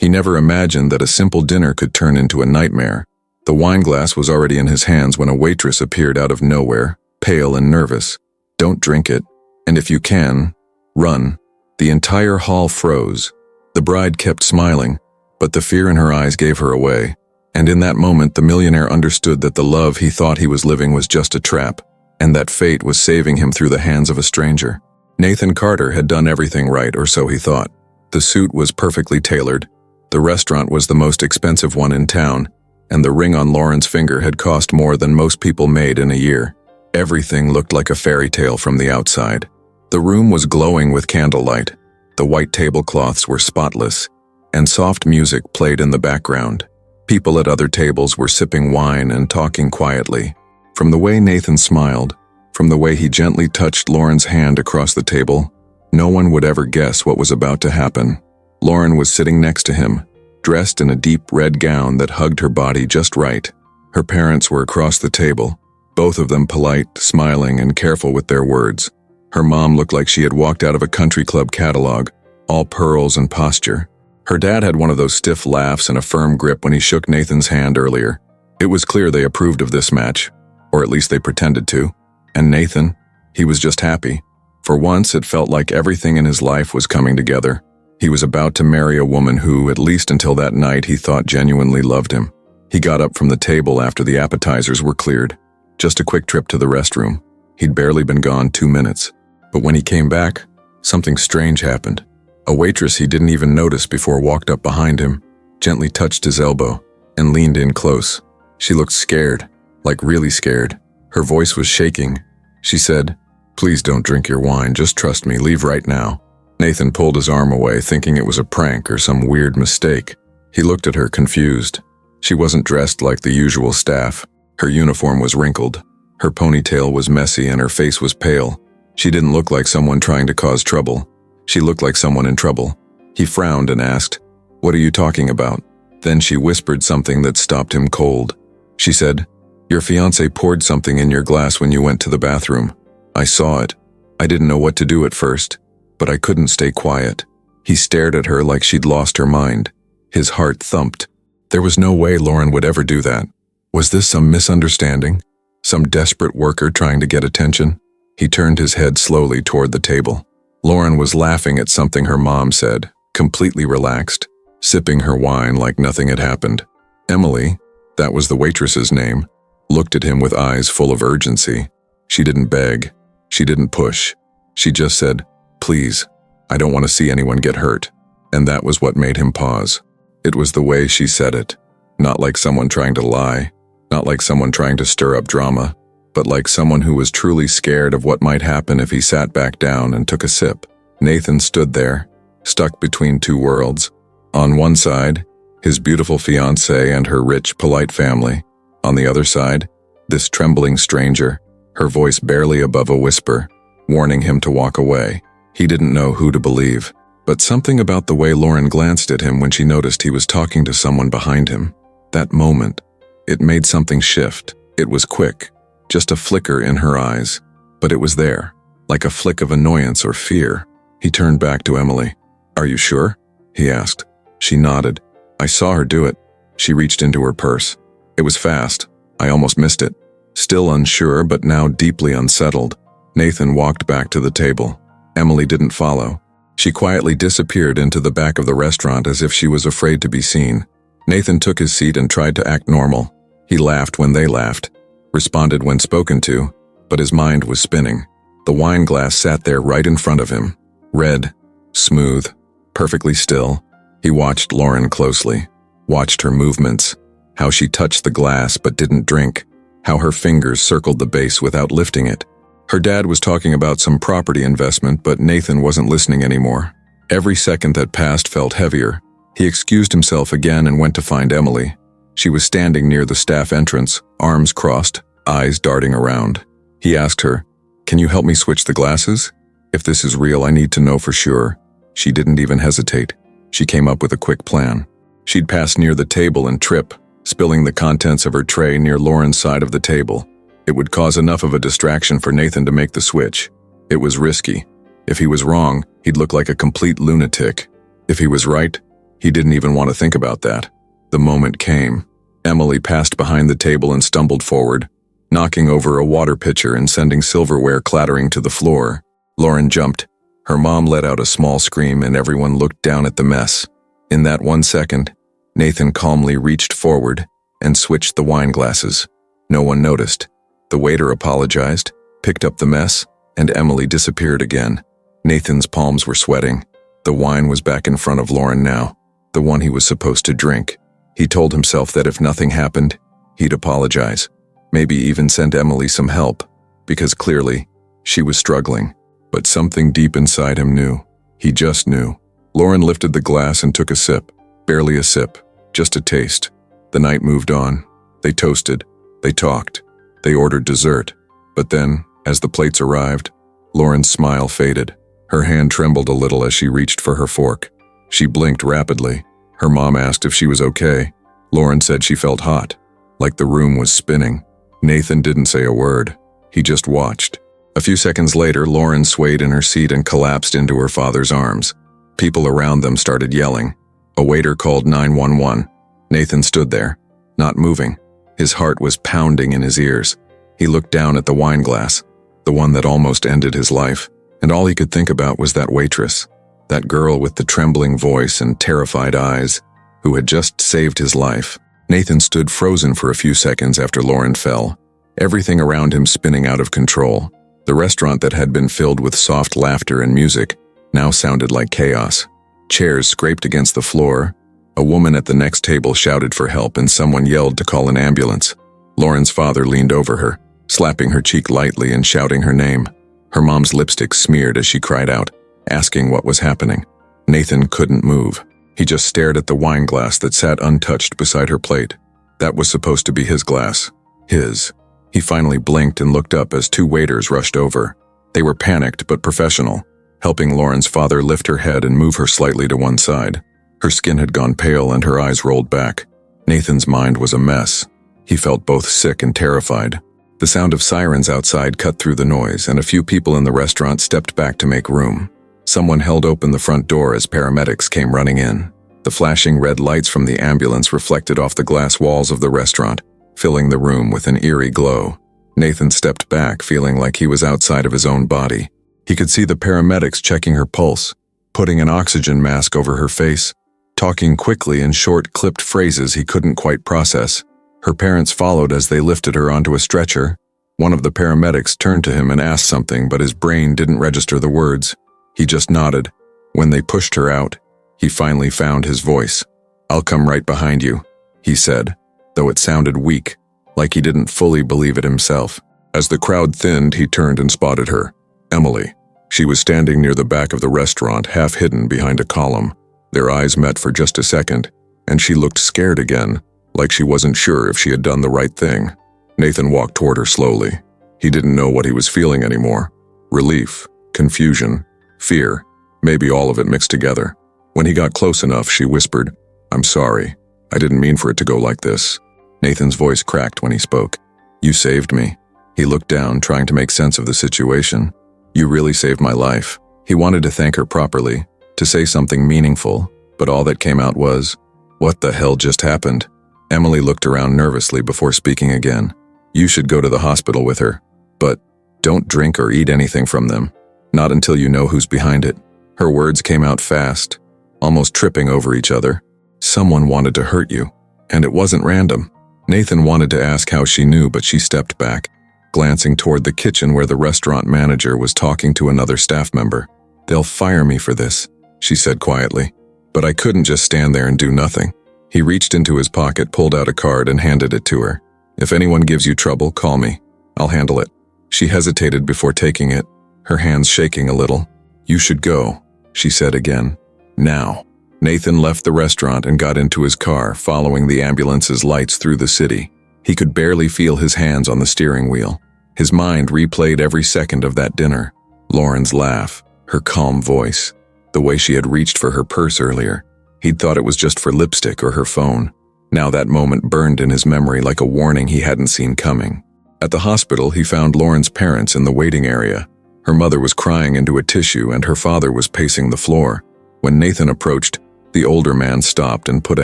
He never imagined that a simple dinner could turn into a nightmare. The wineglass was already in his hands when a waitress appeared out of nowhere, pale and nervous. "Don't drink it. And if you can, run." The entire hall froze. The bride kept smiling, but the fear in her eyes gave her away. And in that moment, the millionaire understood that the love he thought he was living was just a trap, and that fate was saving him through the hands of a stranger. Nathan Carter had done everything right, or so he thought. The suit was perfectly tailored. The restaurant was the most expensive one in town, and the ring on Lauren's finger had cost more than most people made in a year. Everything looked like a fairy tale from the outside. The room was glowing with candlelight. The white tablecloths were spotless, and soft music played in the background. People at other tables were sipping wine and talking quietly. From the way Nathan smiled, from the way he gently touched Lauren's hand across the table, no one would ever guess what was about to happen. Lauren was sitting next to him, dressed in a deep red gown that hugged her body just right. Her parents were across the table, both of them polite, smiling, and careful with their words. Her mom looked like she had walked out of a country club catalog, all pearls and posture. Her dad had one of those stiff laughs and a firm grip when he shook Nathan's hand earlier. It was clear they approved of this match, or at least they pretended to. And Nathan, he was just happy. For once, it felt like everything in his life was coming together. He was about to marry a woman who, at least until that night, he thought genuinely loved him. He got up from the table after the appetizers were cleared. Just a quick trip to the restroom. He'd barely been gone 2 minutes. But when he came back, something strange happened. A waitress he didn't even notice before walked up behind him, gently touched his elbow, and leaned in close. She looked scared, like really scared. Her voice was shaking. She said, "Please don't drink your wine, just trust me, leave right now." Nathan pulled his arm away, thinking it was a prank or some weird mistake. He looked at her, confused. She wasn't dressed like the usual staff. Her uniform was wrinkled. Her ponytail was messy and her face was pale. She didn't look like someone trying to cause trouble. She looked like someone in trouble. He frowned and asked, "What are you talking about?" Then she whispered something that stopped him cold. She said, "Your fiancé poured something in your glass when you went to the bathroom. I saw it. I didn't know what to do at first, but I couldn't stay quiet." He stared at her like she'd lost her mind. His heart thumped. There was no way Lauren would ever do that. Was this some misunderstanding? Some desperate worker trying to get attention? He turned his head slowly toward the table. Lauren was laughing at something her mom said, completely relaxed, sipping her wine like nothing had happened. Emily, that was the waitress's name, looked at him with eyes full of urgency. She didn't beg. She didn't push. She just said, "Please, I don't want to see anyone get hurt." And that was what made him pause. It was the way she said it. Not like someone trying to lie, not like someone trying to stir up drama, but like someone who was truly scared of what might happen if he sat back down and took a sip. Nathan stood there, stuck between two worlds. On one side, his beautiful fiancée and her rich, polite family. On the other side, this trembling stranger, her voice barely above a whisper, warning him to walk away. He didn't know who to believe, but something about the way Lauren glanced at him when she noticed he was talking to someone behind him. That moment, it made something shift. It was quick, just a flicker in her eyes, but it was there, like a flick of annoyance or fear. He turned back to Emily. "Are you sure?" he asked. She nodded. "I saw her do it." She reached into her purse. "It was fast. I almost missed it." Still unsure, but now deeply unsettled, Nathan walked back to the table. Emily didn't follow. She quietly disappeared into the back of the restaurant as if she was afraid to be seen. Nathan took his seat and tried to act normal. He laughed when they laughed, responded when spoken to, but his mind was spinning. The wine glass sat there right in front of him, red, smooth, perfectly still. He watched Lauren closely, watched her movements, how she touched the glass but didn't drink, how her fingers circled the base without lifting it. Her dad was talking about some property investment, but Nathan wasn't listening anymore. Every second that passed felt heavier. He excused himself again and went to find Emily. She was standing near the staff entrance, arms crossed, eyes darting around. He asked her, "Can you help me switch the glasses? If this is real, I need to know for sure." She didn't even hesitate. She came up with a quick plan. She'd pass near the table and trip, spilling the contents of her tray near Lauren's side of the table. It would cause enough of a distraction for Nathan to make the switch. It was risky. If he was wrong, he'd look like a complete lunatic. If he was right, He didn't even want to think about that. The moment came. Emily passed behind the table and stumbled forward, knocking over a water pitcher and sending silverware clattering to the floor. Lauren jumped. Her mom let out a small scream and everyone looked down at the mess. In that 1 second, Nathan calmly reached forward and switched the wine glasses. No one noticed. The waiter apologized, picked up the mess, and Emily disappeared again. Nathan's palms were sweating. The wine was back in front of Lauren now, the one he was supposed to drink. He told himself that if nothing happened, he'd apologize, maybe even send Emily some help, because clearly, she was struggling. But something deep inside him knew. He just knew. Lauren lifted the glass and took a sip. Barely a sip, just a taste. The night moved on. They toasted. They talked. They ordered dessert. But then, as the plates arrived, Lauren's smile faded. Her hand trembled a little as she reached for her fork. She blinked rapidly. Her mom asked if she was okay. Lauren said she felt hot, like the room was spinning. Nathan didn't say a word. He just watched. A few seconds later, Lauren swayed in her seat and collapsed into her father's arms. People around them started yelling. A waiter called 911. Nathan stood there, not moving. His heart was pounding in his ears. He looked down at the wine glass, the one that almost ended his life, and all he could think about was that waitress, that girl with the trembling voice and terrified eyes, who had just saved his life. Nathan stood frozen for a few seconds after Lauren fell, everything around him spinning out of control. The restaurant that had been filled with soft laughter and music now sounded like chaos. Chairs scraped against the floor. A woman at the next table shouted for help and someone yelled to call an ambulance. Lauren's father leaned over her, slapping her cheek lightly and shouting her name. Her mom's lipstick smeared as she cried out, asking what was happening. Nathan couldn't move. He just stared at the wine glass that sat untouched beside her plate. That was supposed to be his glass. His. He finally blinked and looked up as two waiters rushed over. They were panicked but professional, helping Lauren's father lift her head and move her slightly to one side. Her skin had gone pale and her eyes rolled back. Nathan's mind was a mess. He felt both sick and terrified. The sound of sirens outside cut through the noise, and a few people in the restaurant stepped back to make room. Someone held open the front door as paramedics came running in. The flashing red lights from the ambulance reflected off the glass walls of the restaurant, filling the room with an eerie glow. Nathan stepped back, feeling like he was outside of his own body. He could see the paramedics checking her pulse, putting an oxygen mask over her face, talking quickly in short, clipped phrases he couldn't quite process. Her parents followed as they lifted her onto a stretcher. One of the paramedics turned to him and asked something, but his brain didn't register the words. He just nodded. When they pushed her out, he finally found his voice. "I'll come right behind you," he said, though it sounded weak, like he didn't fully believe it himself. As the crowd thinned, he turned and spotted her. Emily. She was standing near the back of the restaurant, half hidden behind a column. Their eyes met for just a second, and she looked scared again, like she wasn't sure if she had done the right thing. Nathan walked toward her slowly. He didn't know what he was feeling anymore. Relief, confusion, fear, maybe all of it mixed together. When he got close enough, she whispered, "I'm sorry. I didn't mean for it to go like this." Nathan's voice cracked when he spoke. "You saved me." He looked down, trying to make sense of the situation. "You really saved my life." He wanted to thank her properly, to say something meaningful, but all that came out was, "What the hell just happened?" Emily looked around nervously before speaking again. "You should go to the hospital with her, but don't drink or eat anything from them. Not until you know who's behind it." Her words came out fast, almost tripping over each other. "Someone wanted to hurt you, and it wasn't random." Nathan wanted to ask how she knew, but she stepped back, glancing toward the kitchen where the restaurant manager was talking to another staff member. "They'll fire me for this," she said quietly. "But I couldn't just stand there and do nothing." He reached into his pocket, pulled out a card, and handed it to her. "If anyone gives you trouble, call me. I'll handle it." She hesitated before taking it, her hands shaking a little. "You should go," she said again. "Now." Nathan left the restaurant and got into his car, following the ambulance's lights through the city. He could barely feel his hands on the steering wheel. His mind replayed every second of that dinner. Lauren's laugh, her calm voice, the way she had reached for her purse earlier. He'd thought it was just for lipstick or her phone. Now that moment burned in his memory like a warning he hadn't seen coming. At the hospital, he found Lauren's parents in the waiting area. Her mother was crying into a tissue and her father was pacing the floor. When Nathan approached, The older man stopped and put a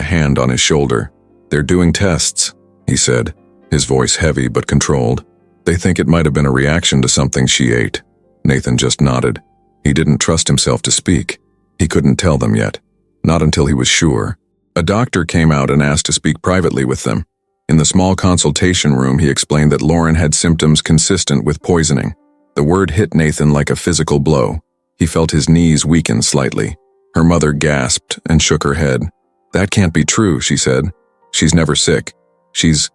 hand on his shoulder. "They're doing tests," he said, his voice heavy but controlled. "They think it might have been a reaction to something she ate." Nathan just nodded. He didn't trust himself to speak. He couldn't tell them yet. Not until he was sure. A doctor came out and asked to speak privately with them. In the small consultation room, he explained that Lauren had symptoms consistent with poisoning. The word hit Nathan like a physical blow. He felt his knees weaken slightly. Her mother gasped and shook her head. "That can't be true," she said. "She's never sick. She's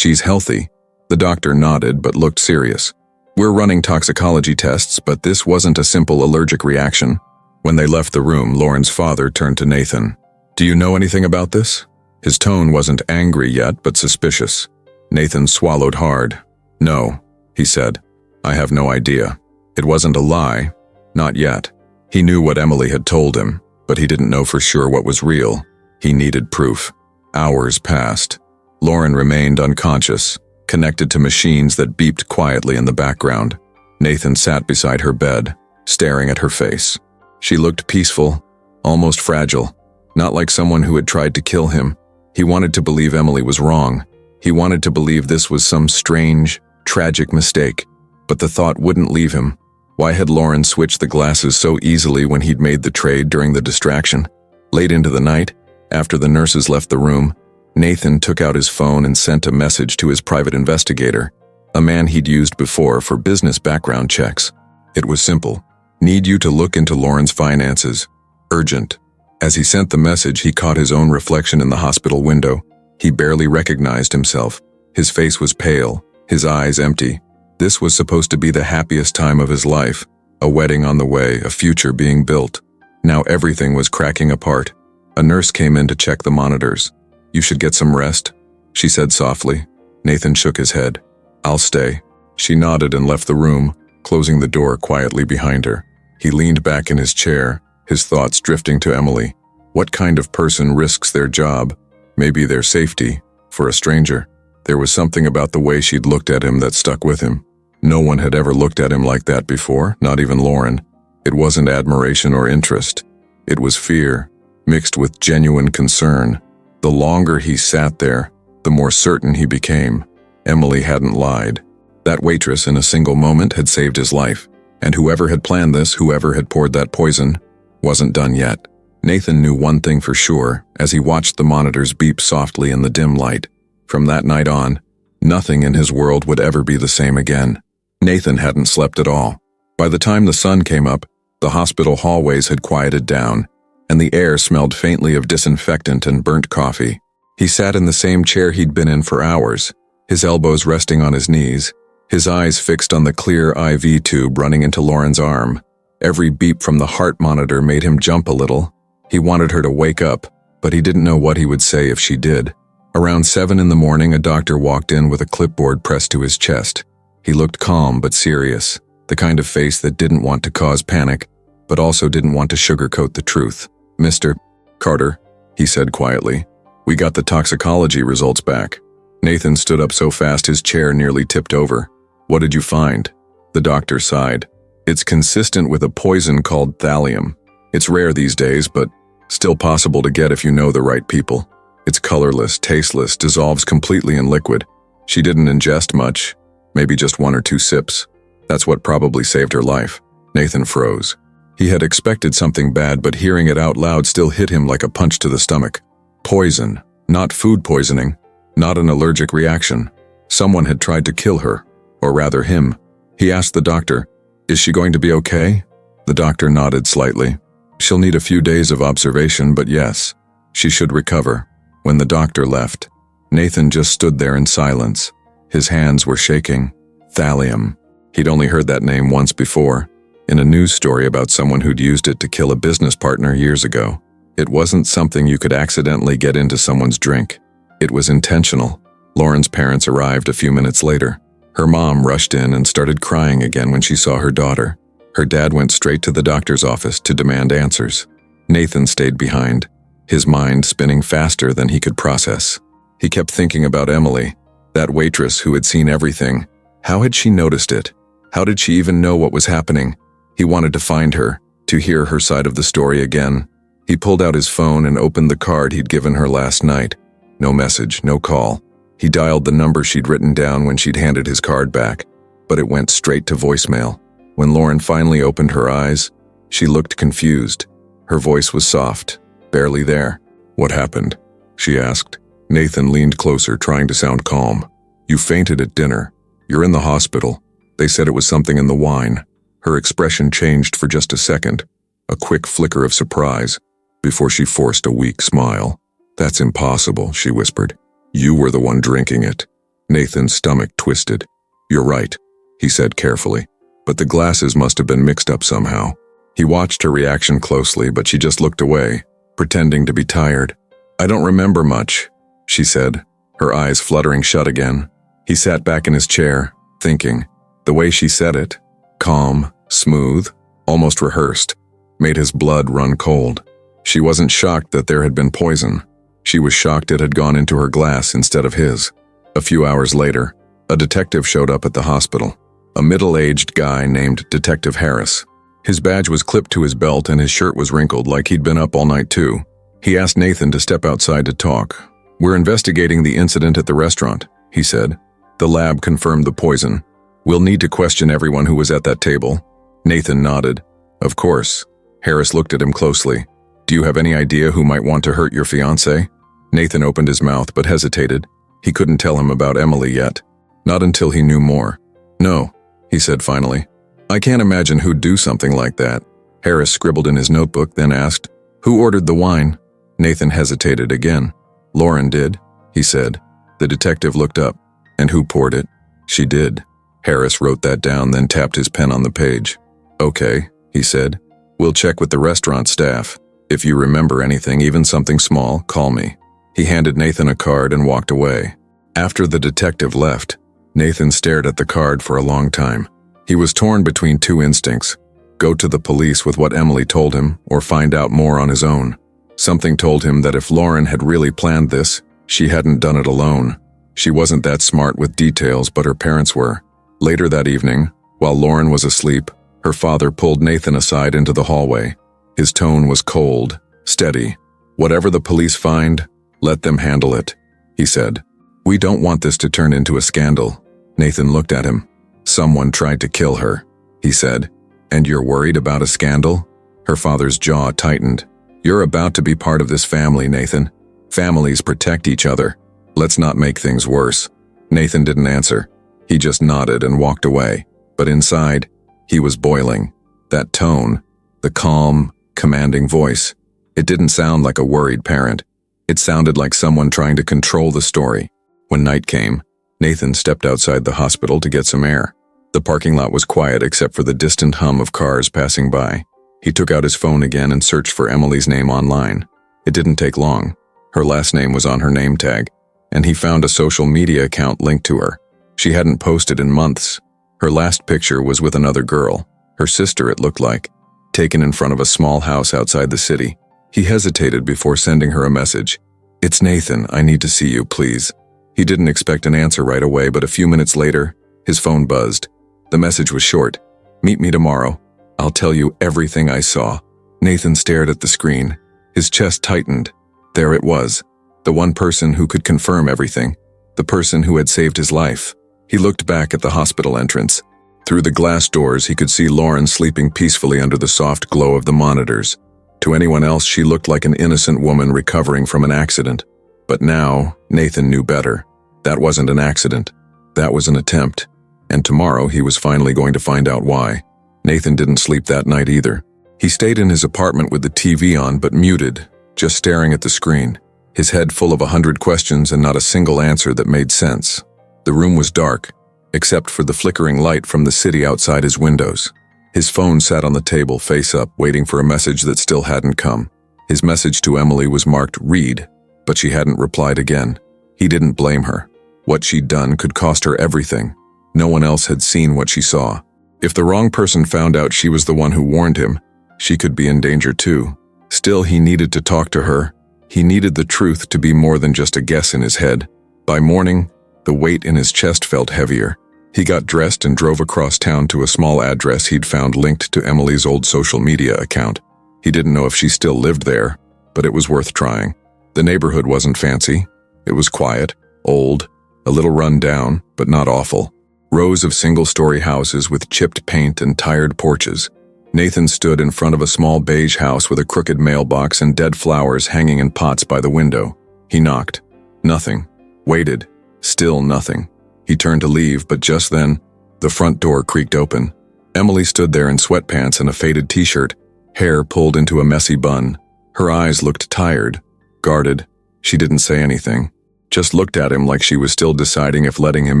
healthy." The doctor nodded but looked serious. "We're running toxicology tests, but this wasn't a simple allergic reaction." When they left the room, Lauren's father turned to Nathan. "Do you know anything about this?" His tone wasn't angry yet, but suspicious. Nathan swallowed hard. "No," he said. "I have no idea. It wasn't a lie. Not yet." He knew what Emily had told him, but he didn't know for sure what was real. He needed proof. Hours passed. Lauren remained unconscious, connected to machines that beeped quietly in the background. Nathan sat beside her bed, staring at her face. She looked peaceful, almost fragile, not like someone who had tried to kill him. He wanted to believe Emily was wrong. He wanted to believe this was some strange, tragic mistake, but the thought wouldn't leave him. Why had Lauren switched the glasses so easily when he'd made the trade during the distraction? Late into the night, after the nurses left the room, Nathan took out his phone and sent a message to his private investigator, a man he'd used before for business background checks. It was simple. "Need you to look into Lauren's finances. Urgent." As he sent the message, he caught his own reflection in the hospital window. He barely recognized himself. His face was pale, his eyes empty. This was supposed to be the happiest time of his life. A wedding on the way, a future being built. Now everything was cracking apart. A nurse came in to check the monitors. "You should get some rest," she said softly. Nathan shook his head. "I'll stay." She nodded and left the room, closing the door quietly behind her. He leaned back in his chair, his thoughts drifting to Emily. What kind of person risks their job, maybe their safety, for a stranger? There was something about the way she'd looked at him that stuck with him. No one had ever looked at him like that before, not even Lauren. It wasn't admiration or interest. It was fear, mixed with genuine concern. The longer he sat there, the more certain he became. Emily hadn't lied. That waitress in a single moment had saved his life. And whoever had planned this, whoever had poured that poison, wasn't done yet. Nathan knew one thing for sure as he watched the monitors beep softly in the dim light. From that night on, nothing in his world would ever be the same again. Nathan hadn't slept at all. By the time the sun came up, the hospital hallways had quieted down, and the air smelled faintly of disinfectant and burnt coffee. He sat in the same chair he'd been in for hours, his elbows resting on his knees, his eyes fixed on the clear IV tube running into Lauren's arm. Every beep from the heart monitor made him jump a little. He wanted her to wake up, but he didn't know what he would say if she did. Around 7 in the morning, a doctor walked in with a clipboard pressed to his chest. He looked calm but serious, the kind of face that didn't want to cause panic, but also didn't want to sugarcoat the truth. "Mr. Carter," he said quietly, "we got the toxicology results back." Nathan stood up so fast his chair nearly tipped over. "What did you find?" The doctor sighed. "It's consistent with a poison called thallium. It's rare these days, but still possible to get if you know the right people. It's colorless, tasteless, dissolves completely in liquid. She didn't ingest much, maybe just 1 or 2 sips. That's what probably saved her life." Nathan froze. He had expected something bad, but hearing it out loud still hit him like a punch to the stomach. Poison, not food poisoning, not an allergic reaction. Someone had tried to kill her, or rather him. He asked the doctor, "Is she going to be okay?" The doctor nodded slightly. "She'll need a few days of observation, but yes, she should recover." When the doctor left, Nathan just stood there in silence. His hands were shaking. Thallium. He'd only heard that name once before, in a news story about someone who'd used it to kill a business partner years ago. It wasn't something you could accidentally get into someone's drink. It was intentional. Lauren's parents arrived a few minutes later. Her mom rushed in and started crying again when she saw her daughter. Her dad went straight to the doctor's office to demand answers. Nathan stayed behind, his mind spinning faster than he could process. He kept thinking about Emily, that waitress who had seen everything. How had she noticed it? How did she even know what was happening? He wanted to find her, to hear her side of the story again. He pulled out his phone and opened the card he'd given her last night. No message, no call. He dialed the number she'd written down when she'd handed his card back, but it went straight to voicemail. When Lauren finally opened her eyes, she looked confused. Her voice was soft, barely there. "What happened?" she asked. Nathan leaned closer, trying to sound calm. "You fainted at dinner. You're in the hospital. They said it was something in the wine." Her expression changed for just a second, a quick flicker of surprise, before she forced a weak smile. "That's impossible," she whispered. "You were the one drinking it." Nathan's stomach twisted. "You're right," he said carefully, "but the glasses must have been mixed up somehow." He watched her reaction closely, but she just looked away, pretending to be tired. "I don't remember much," she said, her eyes fluttering shut again. He sat back in his chair, thinking. The way she said it, calm, smooth, almost rehearsed, made his blood run cold. She wasn't shocked that there had been poison. She was shocked it had gone into her glass instead of his. A few hours later, a detective showed up at the hospital. A middle-aged guy named Detective Harris. His badge was clipped to his belt and his shirt was wrinkled like he'd been up all night too. He asked Nathan to step outside to talk. "We're investigating the incident at the restaurant," he said. "The lab confirmed the poison. We'll need to question everyone who was at that table." Nathan nodded. "Of course." Harris looked at him closely. "Do you have any idea who might want to hurt your fiancée?" Nathan opened his mouth but hesitated. He couldn't tell him about Emily yet. Not until he knew more. "No," he said finally. "I can't imagine who'd do something like that." Harris scribbled in his notebook, then asked, "Who ordered the wine?" Nathan hesitated again. "Lauren did," he said. The detective looked up. "And who poured it?" "She did." Harris wrote that down, then tapped his pen on the page. "Okay," he said. "We'll check with the restaurant staff. If you remember anything, even something small, call me." He handed Nathan a card and walked away. After the detective left, Nathan stared at the card for a long time. He was torn between two instincts: go to the police with what Emily told him, or find out more on his own. Something told him that if Lauren had really planned this, she hadn't done it alone. She wasn't that smart with details, but her parents were. Later that evening, while Lauren was asleep, her father pulled Nathan aside into the hallway. His tone was cold, steady. "Whatever the police find, let them handle it," he said. "We don't want this to turn into a scandal." Nathan looked at him. "Someone tried to kill her," he said. "And you're worried about a scandal?" Her father's jaw tightened. "You're about to be part of this family, Nathan. Families protect each other. Let's not make things worse." Nathan didn't answer. He just nodded and walked away. But inside, he was boiling. That tone, the calm, commanding voice, it didn't sound like a worried parent. It sounded like someone trying to control the story. When night came, Nathan stepped outside the hospital to get some air. The parking lot was quiet except for the distant hum of cars passing by. He took out his phone again and searched for Emily's name online. It didn't take long. Her last name was on her name tag, and he found a social media account linked to her. She hadn't posted in months. Her last picture was with another girl, her sister it looked like, taken in front of a small house outside the city. He hesitated before sending her a message. "It's Nathan, I need to see you, please." He didn't expect an answer right away, but a few minutes later, his phone buzzed. The message was short. "Meet me tomorrow. I'll tell you everything I saw." Nathan stared at the screen. His chest tightened. There it was. The one person who could confirm everything. The person who had saved his life. He looked back at the hospital entrance. Through the glass doors, he could see Lauren sleeping peacefully under the soft glow of the monitors. To anyone else, she looked like an innocent woman recovering from an accident. But now, Nathan knew better. That wasn't an accident. That was an attempt. And tomorrow, he was finally going to find out why. Nathan didn't sleep that night either. He stayed in his apartment with the TV on, but muted, just staring at the screen, his head full of 100 questions and not a single answer that made sense. The room was dark, except for the flickering light from the city outside his windows. His phone sat on the table face up, waiting for a message that still hadn't come. His message to Emily was marked read, but she hadn't replied again. He didn't blame her. What she'd done could cost her everything. No one else had seen what she saw. If the wrong person found out she was the one who warned him, she could be in danger too. Still, he needed to talk to her. He needed the truth to be more than just a guess in his head. By morning, the weight in his chest felt heavier. He got dressed and drove across town to a small address he'd found linked to Emily's old social media account. He didn't know if she still lived there, but it was worth trying. The neighborhood wasn't fancy. It was quiet, old, a little run down, but not awful. Rows of single-story houses with chipped paint and tired porches. Nathan stood in front of a small beige house with a crooked mailbox and dead flowers hanging in pots by the window. He knocked. Nothing. Waited. Still nothing. He turned to leave, but just then, the front door creaked open. Emily stood there in sweatpants and a faded t-shirt, hair pulled into a messy bun. Her eyes looked tired, guarded. She didn't say anything, just looked at him like she was still deciding if letting him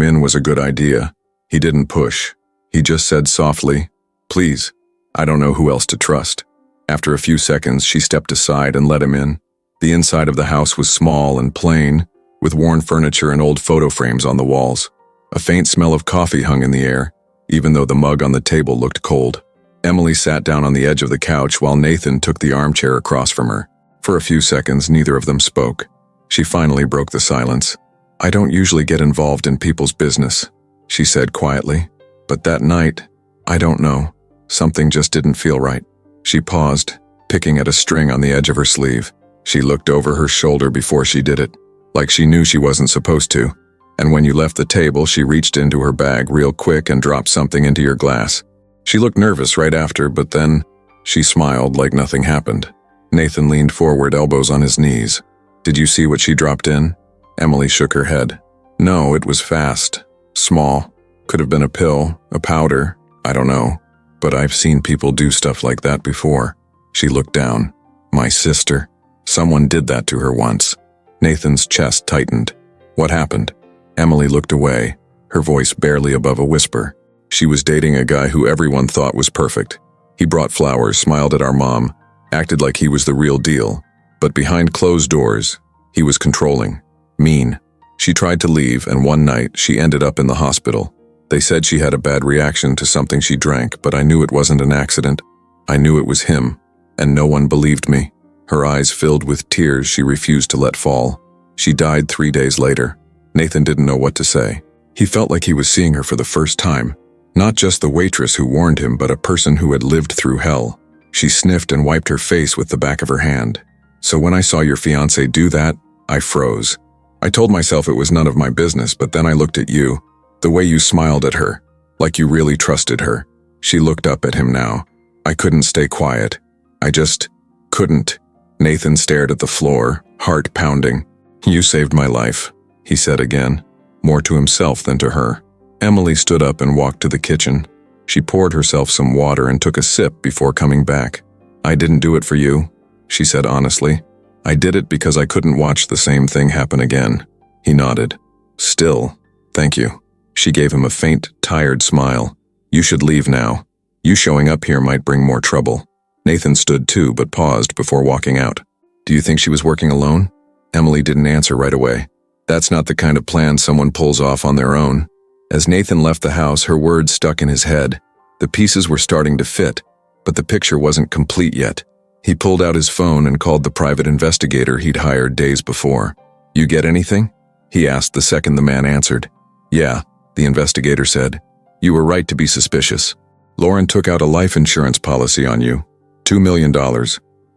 in was a good idea. He didn't push. He just said softly, "Please, I don't know who else to trust." After a few seconds, she stepped aside and let him in. The inside of the house was small and plain, with worn furniture and old photo frames on the walls. A faint smell of coffee hung in the air, even though the mug on the table looked cold. Emily sat down on the edge of the couch while Nathan took the armchair across from her. For a few seconds, neither of them spoke. She finally broke the silence. "I don't usually get involved in people's business," she said quietly. "But that night, I don't know. Something just didn't feel right." She paused, picking at a string on the edge of her sleeve. She looked over her shoulder before she did it, like she knew she wasn't supposed to. And when you left the table, she reached into her bag real quick and dropped something into your glass. She looked nervous right after, but then she smiled like nothing happened. Nathan leaned forward, elbows on his knees. "Did you see what she dropped in?" Emily shook her head. "No, it was fast. Small. Could have been a pill, a powder, I don't know. But I've seen people do stuff like that before." She looked down. "My sister. Someone did that to her once." Nathan's chest tightened. "What happened?" Emily looked away, her voice barely above a whisper. "She was dating a guy who everyone thought was perfect. He brought flowers, smiled at our mom, acted like he was the real deal. But behind closed doors, he was controlling, mean. She tried to leave, and one night she ended up in the hospital. They said she had a bad reaction to something she drank, but I knew it wasn't an accident. I knew it was him, and no one believed me." Her eyes filled with tears she refused to let fall. She died 3 days later. Nathan didn't know what to say. He felt like he was seeing her for the first time. Not just the waitress who warned him, but a person who had lived through hell. She sniffed and wiped her face with the back of her hand. "So when I saw your fiancé do that, I froze. I told myself it was none of my business, but then I looked at you. The way you smiled at her, like you really trusted her." She looked up at him now. "I couldn't stay quiet. I just couldn't." Nathan stared at the floor, heart pounding. "You saved my life," he said again, more to himself than to her. Emily stood up and walked to the kitchen. She poured herself some water and took a sip before coming back. "I didn't do it for you," she said honestly. "I did it because I couldn't watch the same thing happen again." He nodded. "Still, thank you." She gave him a faint, tired smile. "You should leave now. You showing up here might bring more trouble." Nathan stood too, but paused before walking out. "Do you think she was working alone?" Emily didn't answer right away. That's not the kind of plan someone pulls off on their own. As Nathan left the house, her words stuck in his head. The pieces were starting to fit, but the picture wasn't complete yet. He pulled out his phone and called the private investigator he'd hired days before. "You get anything?" he asked the second the man answered. "Yeah," the investigator said. "You were right to be suspicious. Lauren took out a life insurance policy on you. $2 million.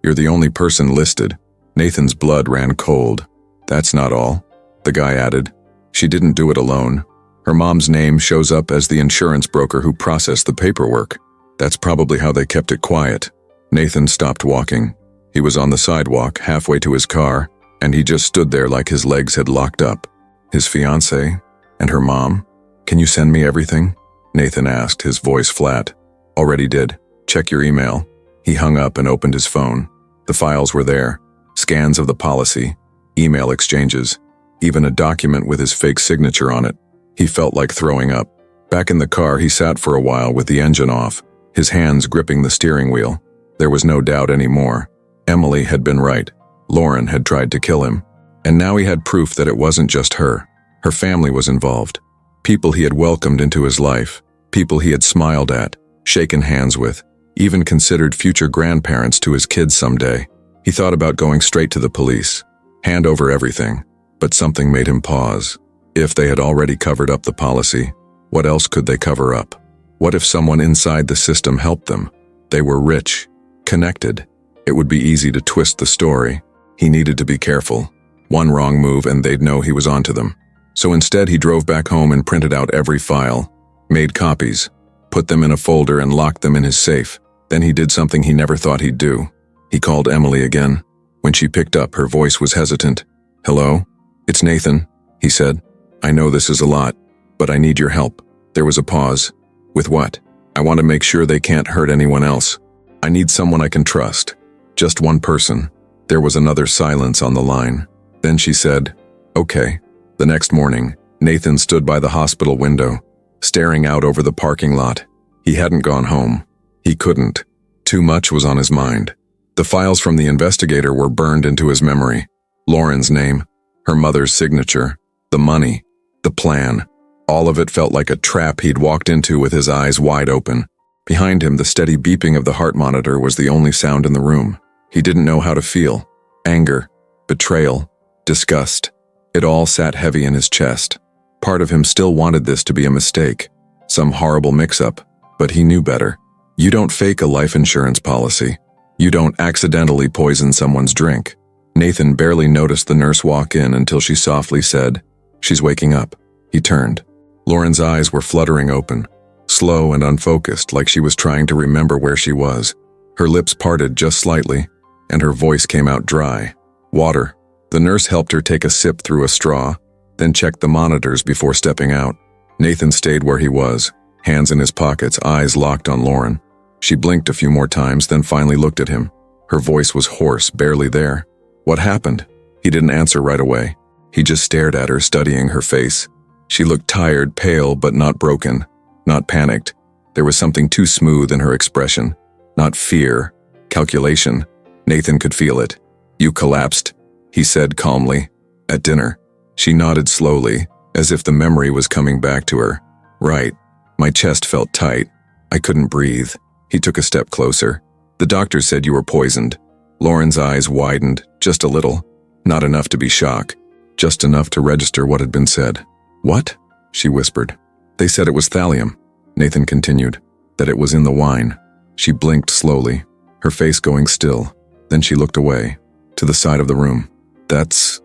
You're the only person listed." Nathan's blood ran cold. "That's not all," the guy added. "She didn't do it alone. Her mom's name shows up as the insurance broker who processed the paperwork. That's probably how they kept it quiet." Nathan stopped walking. He was on the sidewalk, halfway to his car, and he just stood there like his legs had locked up. His fiancée and her mom. "Can you send me everything?" Nathan asked, his voice flat. "Already did. Check your email." He hung up and opened his phone. The files were there. Scans of the policy, email exchanges, even a document with his fake signature on it. He felt like throwing up. Back in the car, he sat for a while with the engine off, his hands gripping the steering wheel. There was no doubt anymore. Emily had been right. Lauren had tried to kill him. And now he had proof that it wasn't just her. Her family was involved. People he had welcomed into his life. People he had smiled at, shaken hands with, even considered future grandparents to his kids someday. He thought about going straight to the police, hand over everything, but something made him pause. If they had already covered up the policy, what else could they cover up? What if someone inside the system helped them? They were rich, connected. It would be easy to twist the story. He needed to be careful. One wrong move and they'd know he was onto them. So instead he drove back home and printed out every file, made copies, put them in a folder and locked them in his safe. Then he did something he never thought he'd do. He called Emily again. When she picked up, her voice was hesitant. "Hello? It's Nathan," he said. "I know this is a lot, but I need your help." There was a pause. "With what?" "I want to make sure they can't hurt anyone else. I need someone I can trust. Just one person." There was another silence on the line. Then she said, "Okay." The next morning, Nathan stood by the hospital window, staring out over the parking lot. He hadn't gone home. He couldn't. Too much was on his mind. The files from the investigator were burned into his memory. Lauren's name, her mother's signature, the money, the plan. All of it felt like a trap he'd walked into with his eyes wide open. Behind him, the steady beeping of the heart monitor was the only sound in the room. He didn't know how to feel. Anger, betrayal, disgust. It all sat heavy in his chest. Part of him still wanted this to be a mistake, some horrible mix-up, but he knew better. You don't fake a life insurance policy. You don't accidentally poison someone's drink. Nathan barely noticed the nurse walk in until she softly said, "She's waking up." He turned. Lauren's eyes were fluttering open, slow and unfocused, like she was trying to remember where she was. Her lips parted just slightly, and her voice came out dry. "Water." The nurse helped her take a sip through a straw, then checked the monitors before stepping out. Nathan stayed where he was, hands in his pockets, eyes locked on Lauren. She blinked a few more times, then finally looked at him. Her voice was hoarse, barely there. "What happened?" He didn't answer right away. He just stared at her, studying her face. She looked tired, pale, but not broken, not panicked. There was something too smooth in her expression. Not fear, calculation. Nathan could feel it. "You collapsed," he said calmly. "At dinner." She nodded slowly, as if the memory was coming back to her. "Right." My chest felt tight. I couldn't breathe. He took a step closer. "The doctor said you were poisoned." Lauren's eyes widened, just a little. Not enough to be shocked, just enough to register what had been said. "What?" she whispered. "They said it was thallium," Nathan continued, "that it was in the wine." She blinked slowly, her face going still. Then she looked away, to the side of the room. That's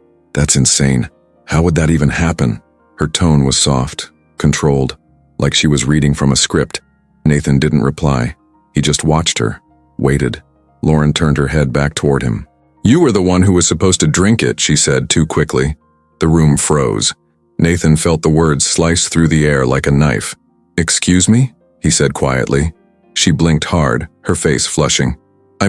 insane. How would that even happen?" Her tone was soft, controlled, like she was reading from a script. Nathan didn't reply. He just watched her, waited. Lauren turned her head back toward him. "You were the one who was supposed to drink it," she said too quickly. The room froze. Nathan felt the words slice through the air like a knife. "Excuse me?" he said quietly. She blinked hard, her face flushing. I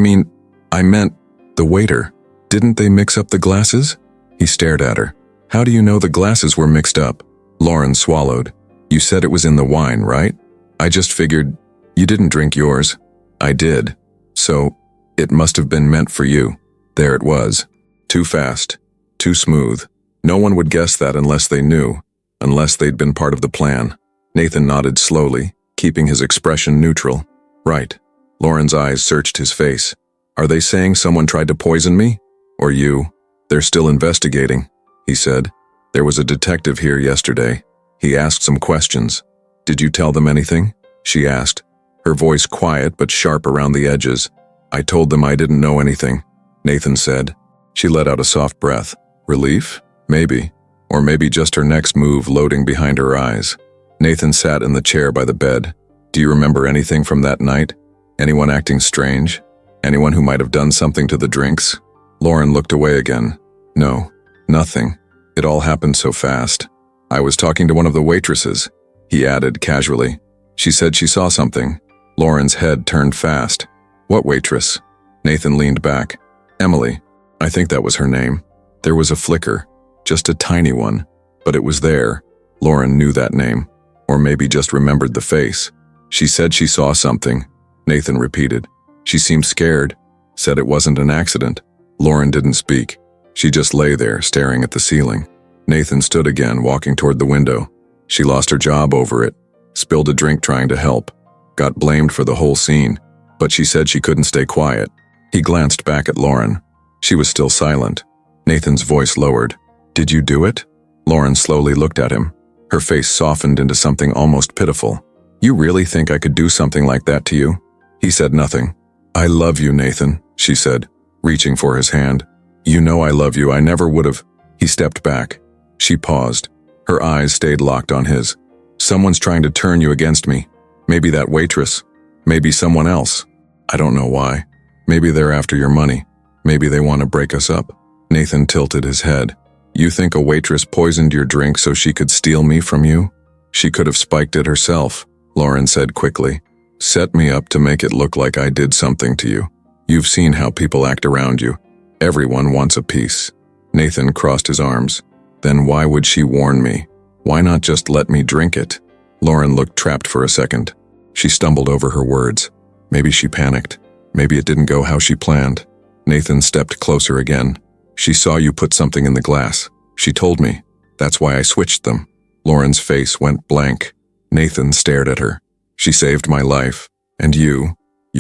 meant the waiter. Didn't they mix up the glasses?" He stared at her. "How do you know the glasses were mixed up?" Lauren swallowed. "You said it was in the wine, right? I just figured you didn't drink yours." "I did. So, it must have been meant for you." There it was. Too fast. Too smooth. No one would guess that unless they knew, unless they'd been part of the plan. Nathan nodded slowly, keeping his expression neutral. "Right." Lauren's eyes searched his face. "Are they saying someone tried to poison me? Or you?" "They're still investigating," he said. "There was a detective here yesterday. He asked some questions." "Did you tell them anything?" she asked, her voice quiet but sharp around the edges. "I told them I didn't know anything," Nathan said. She let out a soft breath. Relief? Maybe. Or maybe just her next move loading behind her eyes. Nathan sat in the chair by the bed. "Do you remember anything from that night? Anyone acting strange? Anyone who might have done something to the drinks?" Lauren looked away again. "No, nothing. It all happened so fast. I was talking to one of the waitresses," he added casually. "She said she saw something." Lauren's head turned fast. "What waitress?" Nathan leaned back. "Emily. I think that was her name." There was a flicker, just a tiny one, but it was there. Lauren knew that name, or maybe just remembered the face. "She said she saw something," Nathan repeated. "She seemed scared, said it wasn't an accident." Lauren didn't speak. She just lay there, staring at the ceiling. Nathan stood again, walking toward the window. She lost her job over it, spilled a drink trying to help, got blamed for the whole scene, but she said she couldn't stay quiet. He glanced back at Lauren. She was still silent. Nathan's voice lowered. "Did you do it?" Lauren slowly looked at him. Her face softened into something almost pitiful. "You really think I could do something like that to you?" He said nothing. "I love you, Nathan," she said, reaching for his hand. You know I love you, I never would have. He stepped back. She paused. Her eyes stayed locked on his. Someone's trying to turn you against me. Maybe that waitress. Maybe someone else. I don't know why. Maybe they're after your money. Maybe they want to break us up. Nathan tilted his head. You think a waitress poisoned your drink so she could steal me from you? She could have spiked it herself, Lauren said quickly. Set me up to make it look like I did something to you. You've seen how people act around you. Everyone wants a piece. Nathan crossed his arms. Then why would she warn me? Why not just let me drink it? Lauren looked trapped for a second. She stumbled over her words. Maybe she panicked. Maybe it didn't go how she planned. Nathan stepped closer again. She saw you put something in the glass. She told me. That's why I switched them. Lauren's face went blank. Nathan stared at her. She saved my life. And you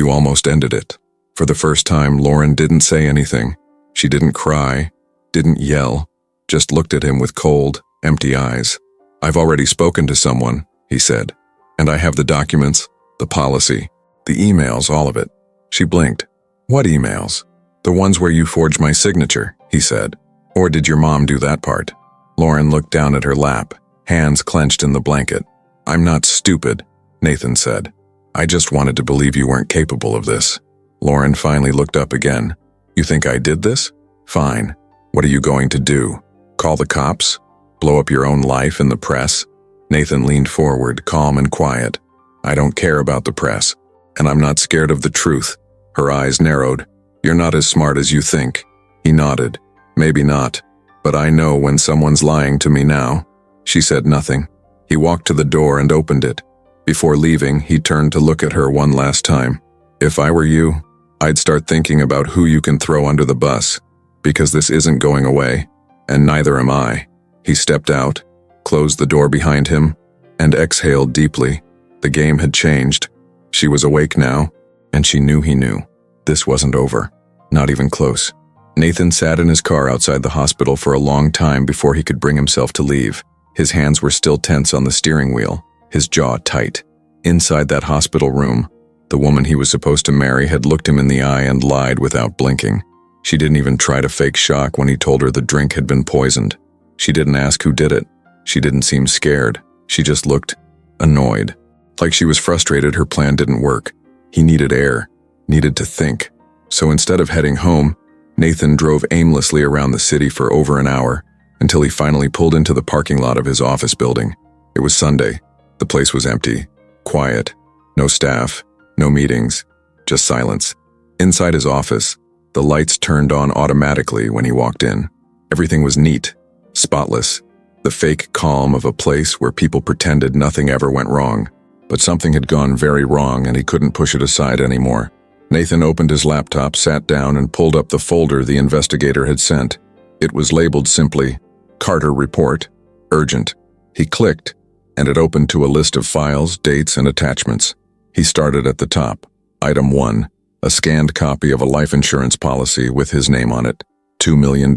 almost ended it. For the first time, Lauren didn't say anything. She didn't cry, didn't yell, just looked at him with cold, empty eyes. I've already spoken to someone, he said. And I have the documents, the policy, the emails, all of it. She blinked. What emails? The ones where you forged my signature, he said. Or did your mom do that part? Lauren looked down at her lap, hands clenched in the blanket. I'm not stupid, Nathan said. I just wanted to believe you weren't capable of this. Lauren finally looked up again. You think I did this? Fine. What are you going to do? Call the cops? Blow up your own life in the press? Nathan leaned forward, calm and quiet. I don't care about the press, and I'm not scared of the truth. Her eyes narrowed. You're not as smart as you think. He nodded. Maybe not, but I know when someone's lying to me now. She said nothing. He walked to the door and opened it. Before leaving, he turned to look at her one last time. If I were you, I'd start thinking about who you can throw under the bus, because this isn't going away, and neither am I. He stepped out, closed the door behind him, and exhaled deeply. The game had changed. She was awake now, and she knew he knew. This wasn't over. Not even close. Nathan sat in his car outside the hospital for a long time before he could bring himself to leave. His hands were still tense on the steering wheel, his jaw tight. Inside that hospital room, the woman he was supposed to marry had looked him in the eye and lied without blinking. She didn't even try to fake shock when he told her the drink had been poisoned. She didn't ask who did it. She didn't seem scared. She just looked annoyed. Like she was frustrated her plan didn't work. He needed air, needed to think. So instead of heading home, Nathan drove aimlessly around the city for over an hour until he finally pulled into the parking lot of his office building. It was Sunday. The place was empty, quiet, no staff, no meetings, just silence. Inside his office, the lights turned on automatically when he walked in. Everything was neat, spotless, the fake calm of a place where people pretended nothing ever went wrong. But something had gone very wrong and he couldn't push it aside anymore. Nathan opened his laptop, sat down, and pulled up the folder the investigator had sent. It was labeled simply, Carter Report, Urgent. He clicked, and it opened to a list of files, dates, and attachments. He started at the top. Item 1, a scanned copy of a life insurance policy with his name on it, $2 million.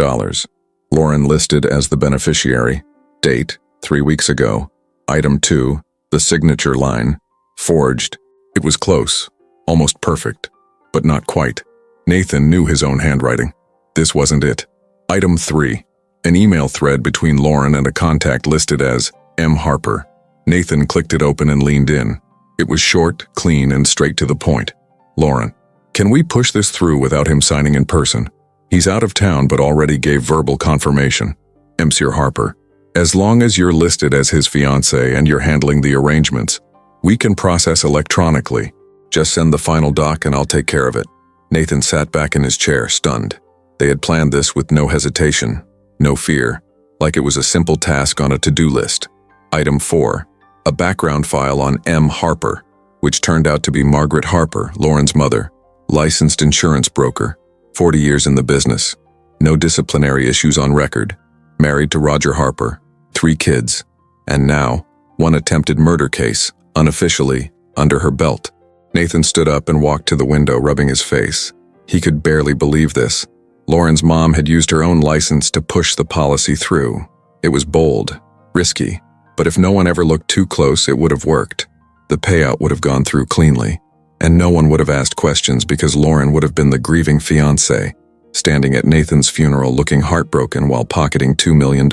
Lauren listed as the beneficiary. Date, 3 weeks ago. Item 2, the signature line, forged. It was close, almost perfect, but not quite. Nathan knew his own handwriting. This wasn't it. Item 3, an email thread between Lauren and a contact listed as M. Harper. Nathan clicked it open and leaned in. It was short, clean, and straight to the point. Lauren, can we push this through without him signing in person? He's out of town but already gave verbal confirmation. Monsieur Harper, as long as you're listed as his fiancée and you're handling the arrangements, we can process electronically. Just send the final doc and I'll take care of it. Nathan sat back in his chair, stunned. They had planned this with no hesitation, no fear, like it was a simple task on a to-do list. Item 4, a background file on M. Harper, which turned out to be Margaret Harper, Lauren's mother, licensed insurance broker, 40 years in the business, no disciplinary issues on record, married to Roger Harper, 3 kids, and now, 1 attempted murder case, unofficially, under her belt. Nathan stood up and walked to the window, rubbing his face. He could barely believe this. Lauren's mom had used her own license to push the policy through. It was bold, risky, but if no one ever looked too close, it would have worked. The payout would have gone through cleanly. And no one would have asked questions because Lauren would have been the grieving fiancée, standing at Nathan's funeral looking heartbroken while pocketing $2 million.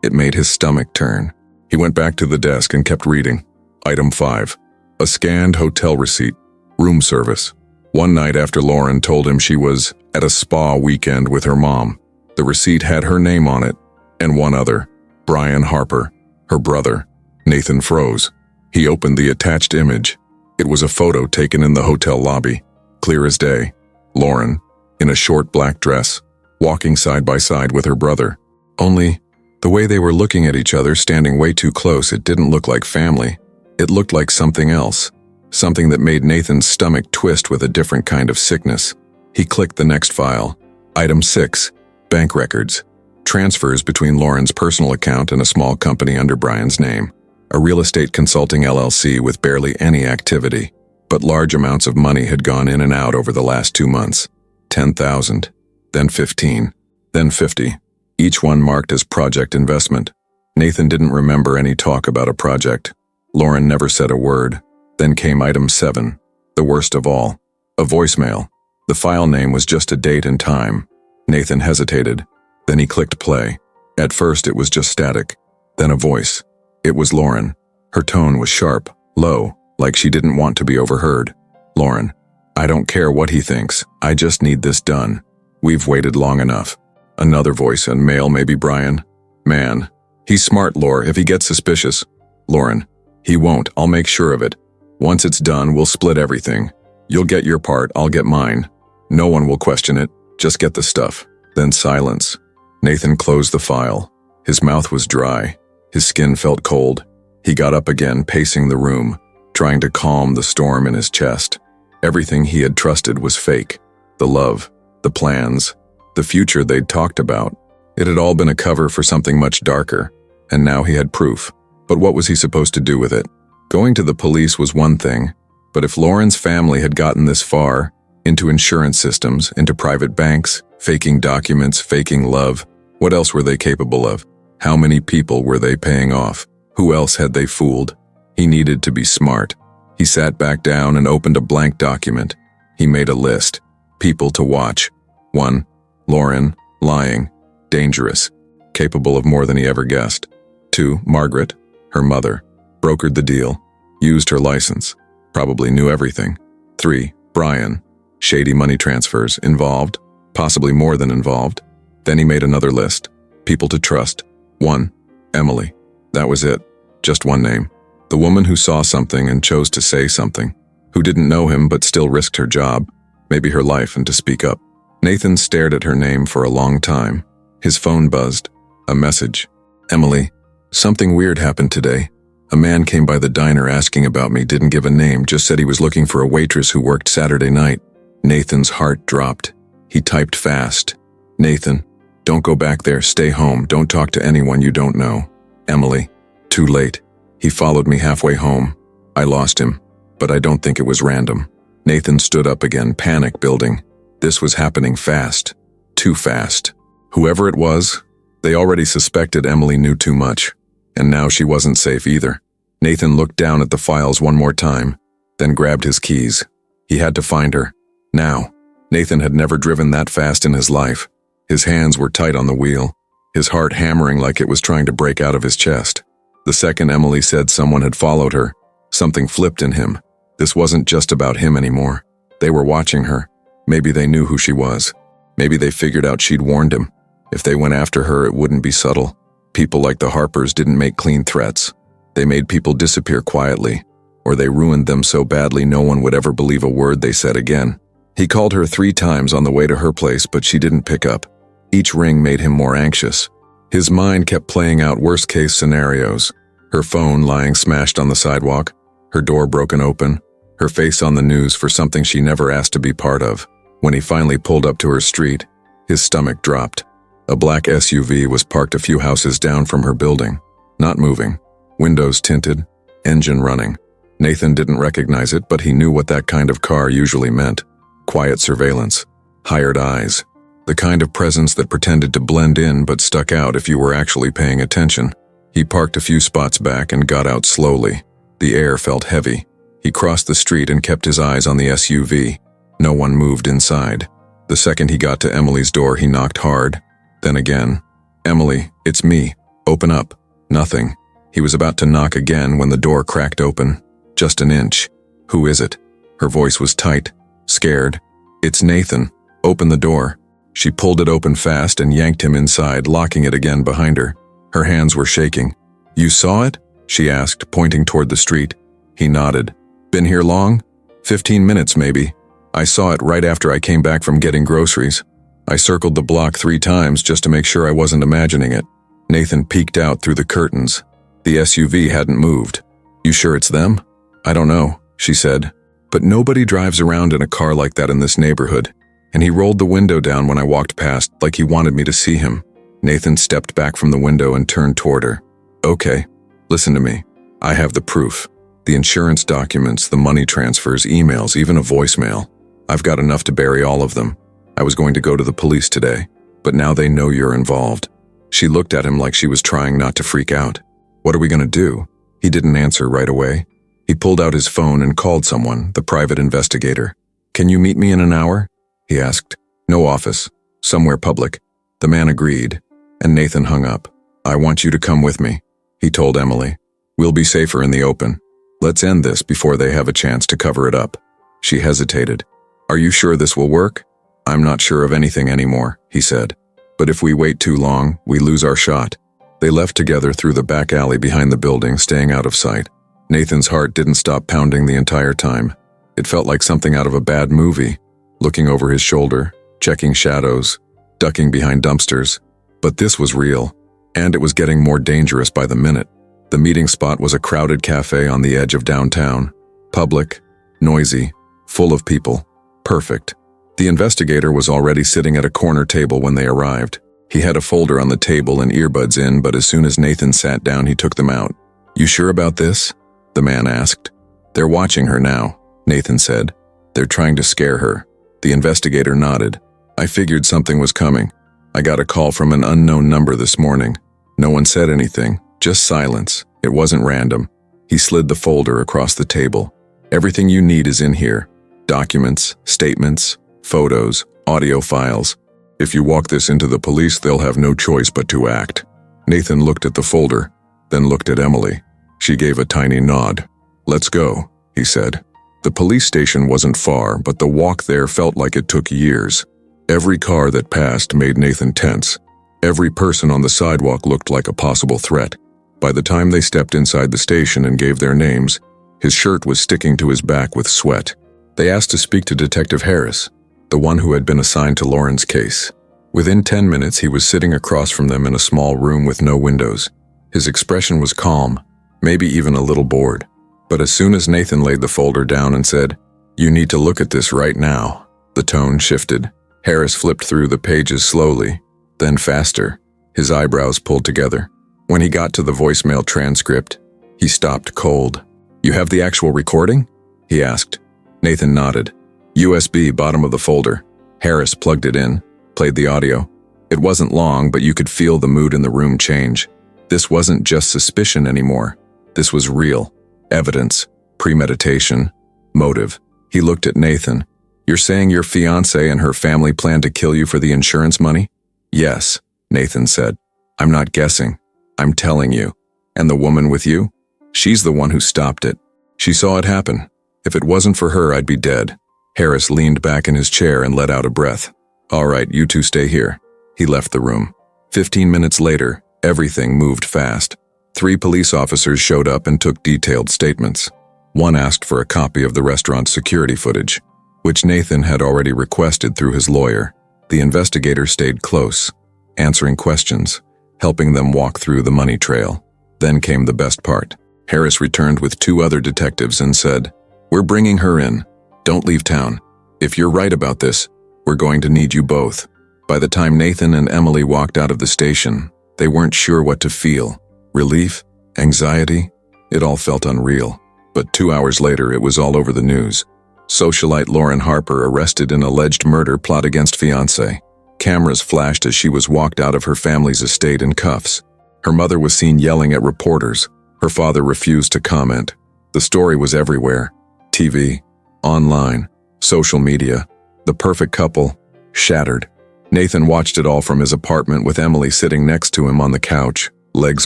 It made his stomach turn. He went back to the desk and kept reading. Item 5. A scanned hotel receipt. Room service. One night after Lauren told him she was at a spa weekend with her mom, the receipt had her name on it, and one other, Brian Harper, her brother. Nathan froze. He opened the attached image. It was a photo taken in the hotel lobby, clear as day. Lauren, in a short black dress, walking side by side with her brother. Only, the way they were looking at each other, standing way too close, it didn't look like family. It looked like something else. Something that made Nathan's stomach twist with a different kind of sickness. He clicked the next file. Item 6. Bank records. Transfers between Lauren's personal account and a small company under Brian's name. A real estate consulting LLC with barely any activity. But large amounts of money had gone in and out over the last 2 months. 10,000, then 15, then 50. Each one marked as project investment. Nathan didn't remember any talk about a project. Lauren never said a word. Then came item 7, the worst of all, a voicemail. The file name was just a date and time. Nathan hesitated. Then he clicked play. At first it was just static, then a voice. It was Lauren. Her tone was sharp, low, like she didn't want to be overheard. Lauren, I don't care what he thinks. I just need this done. We've waited long enough. Another voice, and male, maybe Brian. Man, he's smart, Laura, if he gets suspicious. Lauren, he won't. I'll make sure of it. Once it's done, we'll split everything. You'll get your part, I'll get mine. No one will question it. Just get the stuff. Then silence. Nathan closed the file. His mouth was dry. His skin felt cold. He got up again, pacing the room, trying to calm the storm in his chest. Everything he had trusted was fake. The love, the plans, the future they'd talked about. It had all been a cover for something much darker, and now he had proof. But what was he supposed to do with it? Going to the police was one thing, but if Lauren's family had gotten this far, into insurance systems, into private banks, faking documents, faking love, what else were they capable of? How many people were they paying off? Who else had they fooled? He needed to be smart. He sat back down and opened a blank document. He made a list. People to watch. 1. Lauren, lying, dangerous, capable of more than he ever guessed. 2. Margaret, her mother, brokered the deal, used her license, probably knew everything. 3. Brian, shady money transfers, involved, possibly more than involved. Then he made another list. People to trust. 1. Emily. That was it. Just one name. The woman who saw something and chose to say something, who didn't know him but still risked her job, maybe her life, and to speak up. Nathan stared at her name for a long time. His phone buzzed. A message. Emily, something weird happened today. A man came by the diner asking about me, didn't give a name, just said he was looking for a waitress who worked Saturday night. Nathan's heart dropped. He typed fast. Nathan, don't go back there, stay home, don't talk to anyone you don't know. Emily, too late. He followed me halfway home. I lost him, but I don't think it was random. Nathan stood up again, panic building. This was happening fast. Too fast. Whoever it was, they already suspected Emily knew too much. And now she wasn't safe either. Nathan looked down at the files one more time, then grabbed his keys. He had to find her. Now. Nathan had never driven that fast in his life. His hands were tight on the wheel, his heart hammering like it was trying to break out of his chest. The second Emily said someone had followed her, something flipped in him. This wasn't just about him anymore. They were watching her. Maybe they knew who she was. Maybe they figured out she'd warned him. If they went after her, it wouldn't be subtle. People like the Harpers didn't make clean threats. They made people disappear quietly, or they ruined them so badly no one would ever believe a word they said again. He called her 3 times on the way to her place, but she didn't pick up. Each ring made him more anxious. His mind kept playing out worst-case scenarios. Her phone lying smashed on the sidewalk, her door broken open, her face on the news for something she never asked to be part of. When he finally pulled up to her street, his stomach dropped. A black SUV was parked a few houses down from her building, not moving, windows tinted, engine running. Nathan didn't recognize it, but he knew what that kind of car usually meant. Quiet surveillance, hired eyes, the kind of presence that pretended to blend in but stuck out if you were actually paying attention. He parked a few spots back and got out slowly. The air felt heavy. He crossed the street and kept his eyes on the SUV. No one moved inside. The second he got to Emily's door, he knocked hard. Then again. "Emily, it's me. Open up." Nothing. He was about to knock again when the door cracked open. Just an inch. "Who is it?" Her voice was tight, scared. "It's Nathan. Open the door." She pulled it open fast and yanked him inside, locking it again behind her. Her hands were shaking. "You saw it?" she asked, pointing toward the street. He nodded. "Been here long?" 15 minutes, maybe. I saw it right after I came back from getting groceries. I circled the block 3 times just to make sure I wasn't imagining it." Nathan peeked out through the curtains. The SUV hadn't moved. "You sure it's them?" "I don't know," she said. "But nobody drives around in a car like that in this neighborhood." And he rolled the window down when I walked past, like he wanted me to see him. Nathan stepped back from the window and turned toward her. "Okay, listen to me. I have the proof. The insurance documents, the money transfers, emails, even a voicemail. I've got enough to bury all of them. I was going to go to the police today, but now they know you're involved." She looked at him like she was trying not to freak out. "What are we going to do?" He didn't answer right away. He pulled out his phone and called someone, the private investigator. "Can you meet me in an hour?" he asked. "No office. Somewhere public." The man agreed, and Nathan hung up. "I want you to come with me," he told Emily. "We'll be safer in the open. Let's end this before they have a chance to cover it up." She hesitated. "Are you sure this will work?" "I'm not sure of anything anymore," he said. "But if we wait too long, we lose our shot." They left together through the back alley behind the building, staying out of sight. Nathan's heart didn't stop pounding the entire time. It felt like something out of a bad movie. Looking over his shoulder, checking shadows, ducking behind dumpsters. But this was real, and it was getting more dangerous by the minute. The meeting spot was a crowded cafe on the edge of downtown. Public, noisy, full of people. Perfect. The investigator was already sitting at a corner table when they arrived. He had a folder on the table and earbuds in, but as soon as Nathan sat down, he took them out. "You sure about this?" the man asked. "They're watching her now," Nathan said. "They're trying to scare her." The investigator nodded. "I figured something was coming. I got a call from an unknown number this morning. No one said anything, just silence. It wasn't random." He slid the folder across the table. "Everything you need is in here. Documents, statements, photos, audio files. If you walk this into the police, they'll have no choice but to act." Nathan looked at the folder, then looked at Emily. She gave a tiny nod. "Let's go," he said. The police station wasn't far, but the walk there felt like it took years. Every car that passed made Nathan tense. Every person on the sidewalk looked like a possible threat. By the time they stepped inside the station and gave their names, his shirt was sticking to his back with sweat. They asked to speak to Detective Harris, the one who had been assigned to Lauren's case. Within 10 minutes, he was sitting across from them in a small room with no windows. His expression was calm, maybe even a little bored. But as soon as Nathan laid the folder down and said, "You need to look at this right now," the tone shifted. Harris flipped through the pages slowly, then faster, his eyebrows pulled together. When he got to the voicemail transcript, he stopped cold. "You have the actual recording?" he asked. Nathan nodded. "USB, bottom of the folder." Harris plugged it in, played the audio. It wasn't long, but you could feel the mood in the room change. This wasn't just suspicion anymore. This was real. Evidence, premeditation, motive. He looked at Nathan. "You're saying your fiancée and her family planned to kill you for the insurance money?" "Yes," Nathan said. "I'm not guessing. I'm telling you. And the woman with you? She's the one who stopped it. She saw it happen. If it wasn't for her, I'd be dead." Harris leaned back in his chair and let out a breath. "All right, you two stay here." He left the room. 15 minutes later, everything moved fast. 3 police officers showed up and took detailed statements. One asked for a copy of the restaurant's security footage, which Nathan had already requested through his lawyer. The investigator stayed close, answering questions, helping them walk through the money trail. Then came the best part. Harris returned with 2 other detectives and said, "We're bringing her in. Don't leave town. If you're right about this, we're going to need you both." By the time Nathan and Emily walked out of the station, they weren't sure what to feel. Relief? Anxiety? It all felt unreal. But 2 hours later, it was all over the news. Socialite Lauren Harper arrested in alleged murder plot against fiancé. Cameras flashed as she was walked out of her family's estate in cuffs. Her mother was seen yelling at reporters. Her father refused to comment. The story was everywhere. TV, online, social media, the perfect couple, shattered. Nathan watched it all from his apartment with Emily sitting next to him on the couch, legs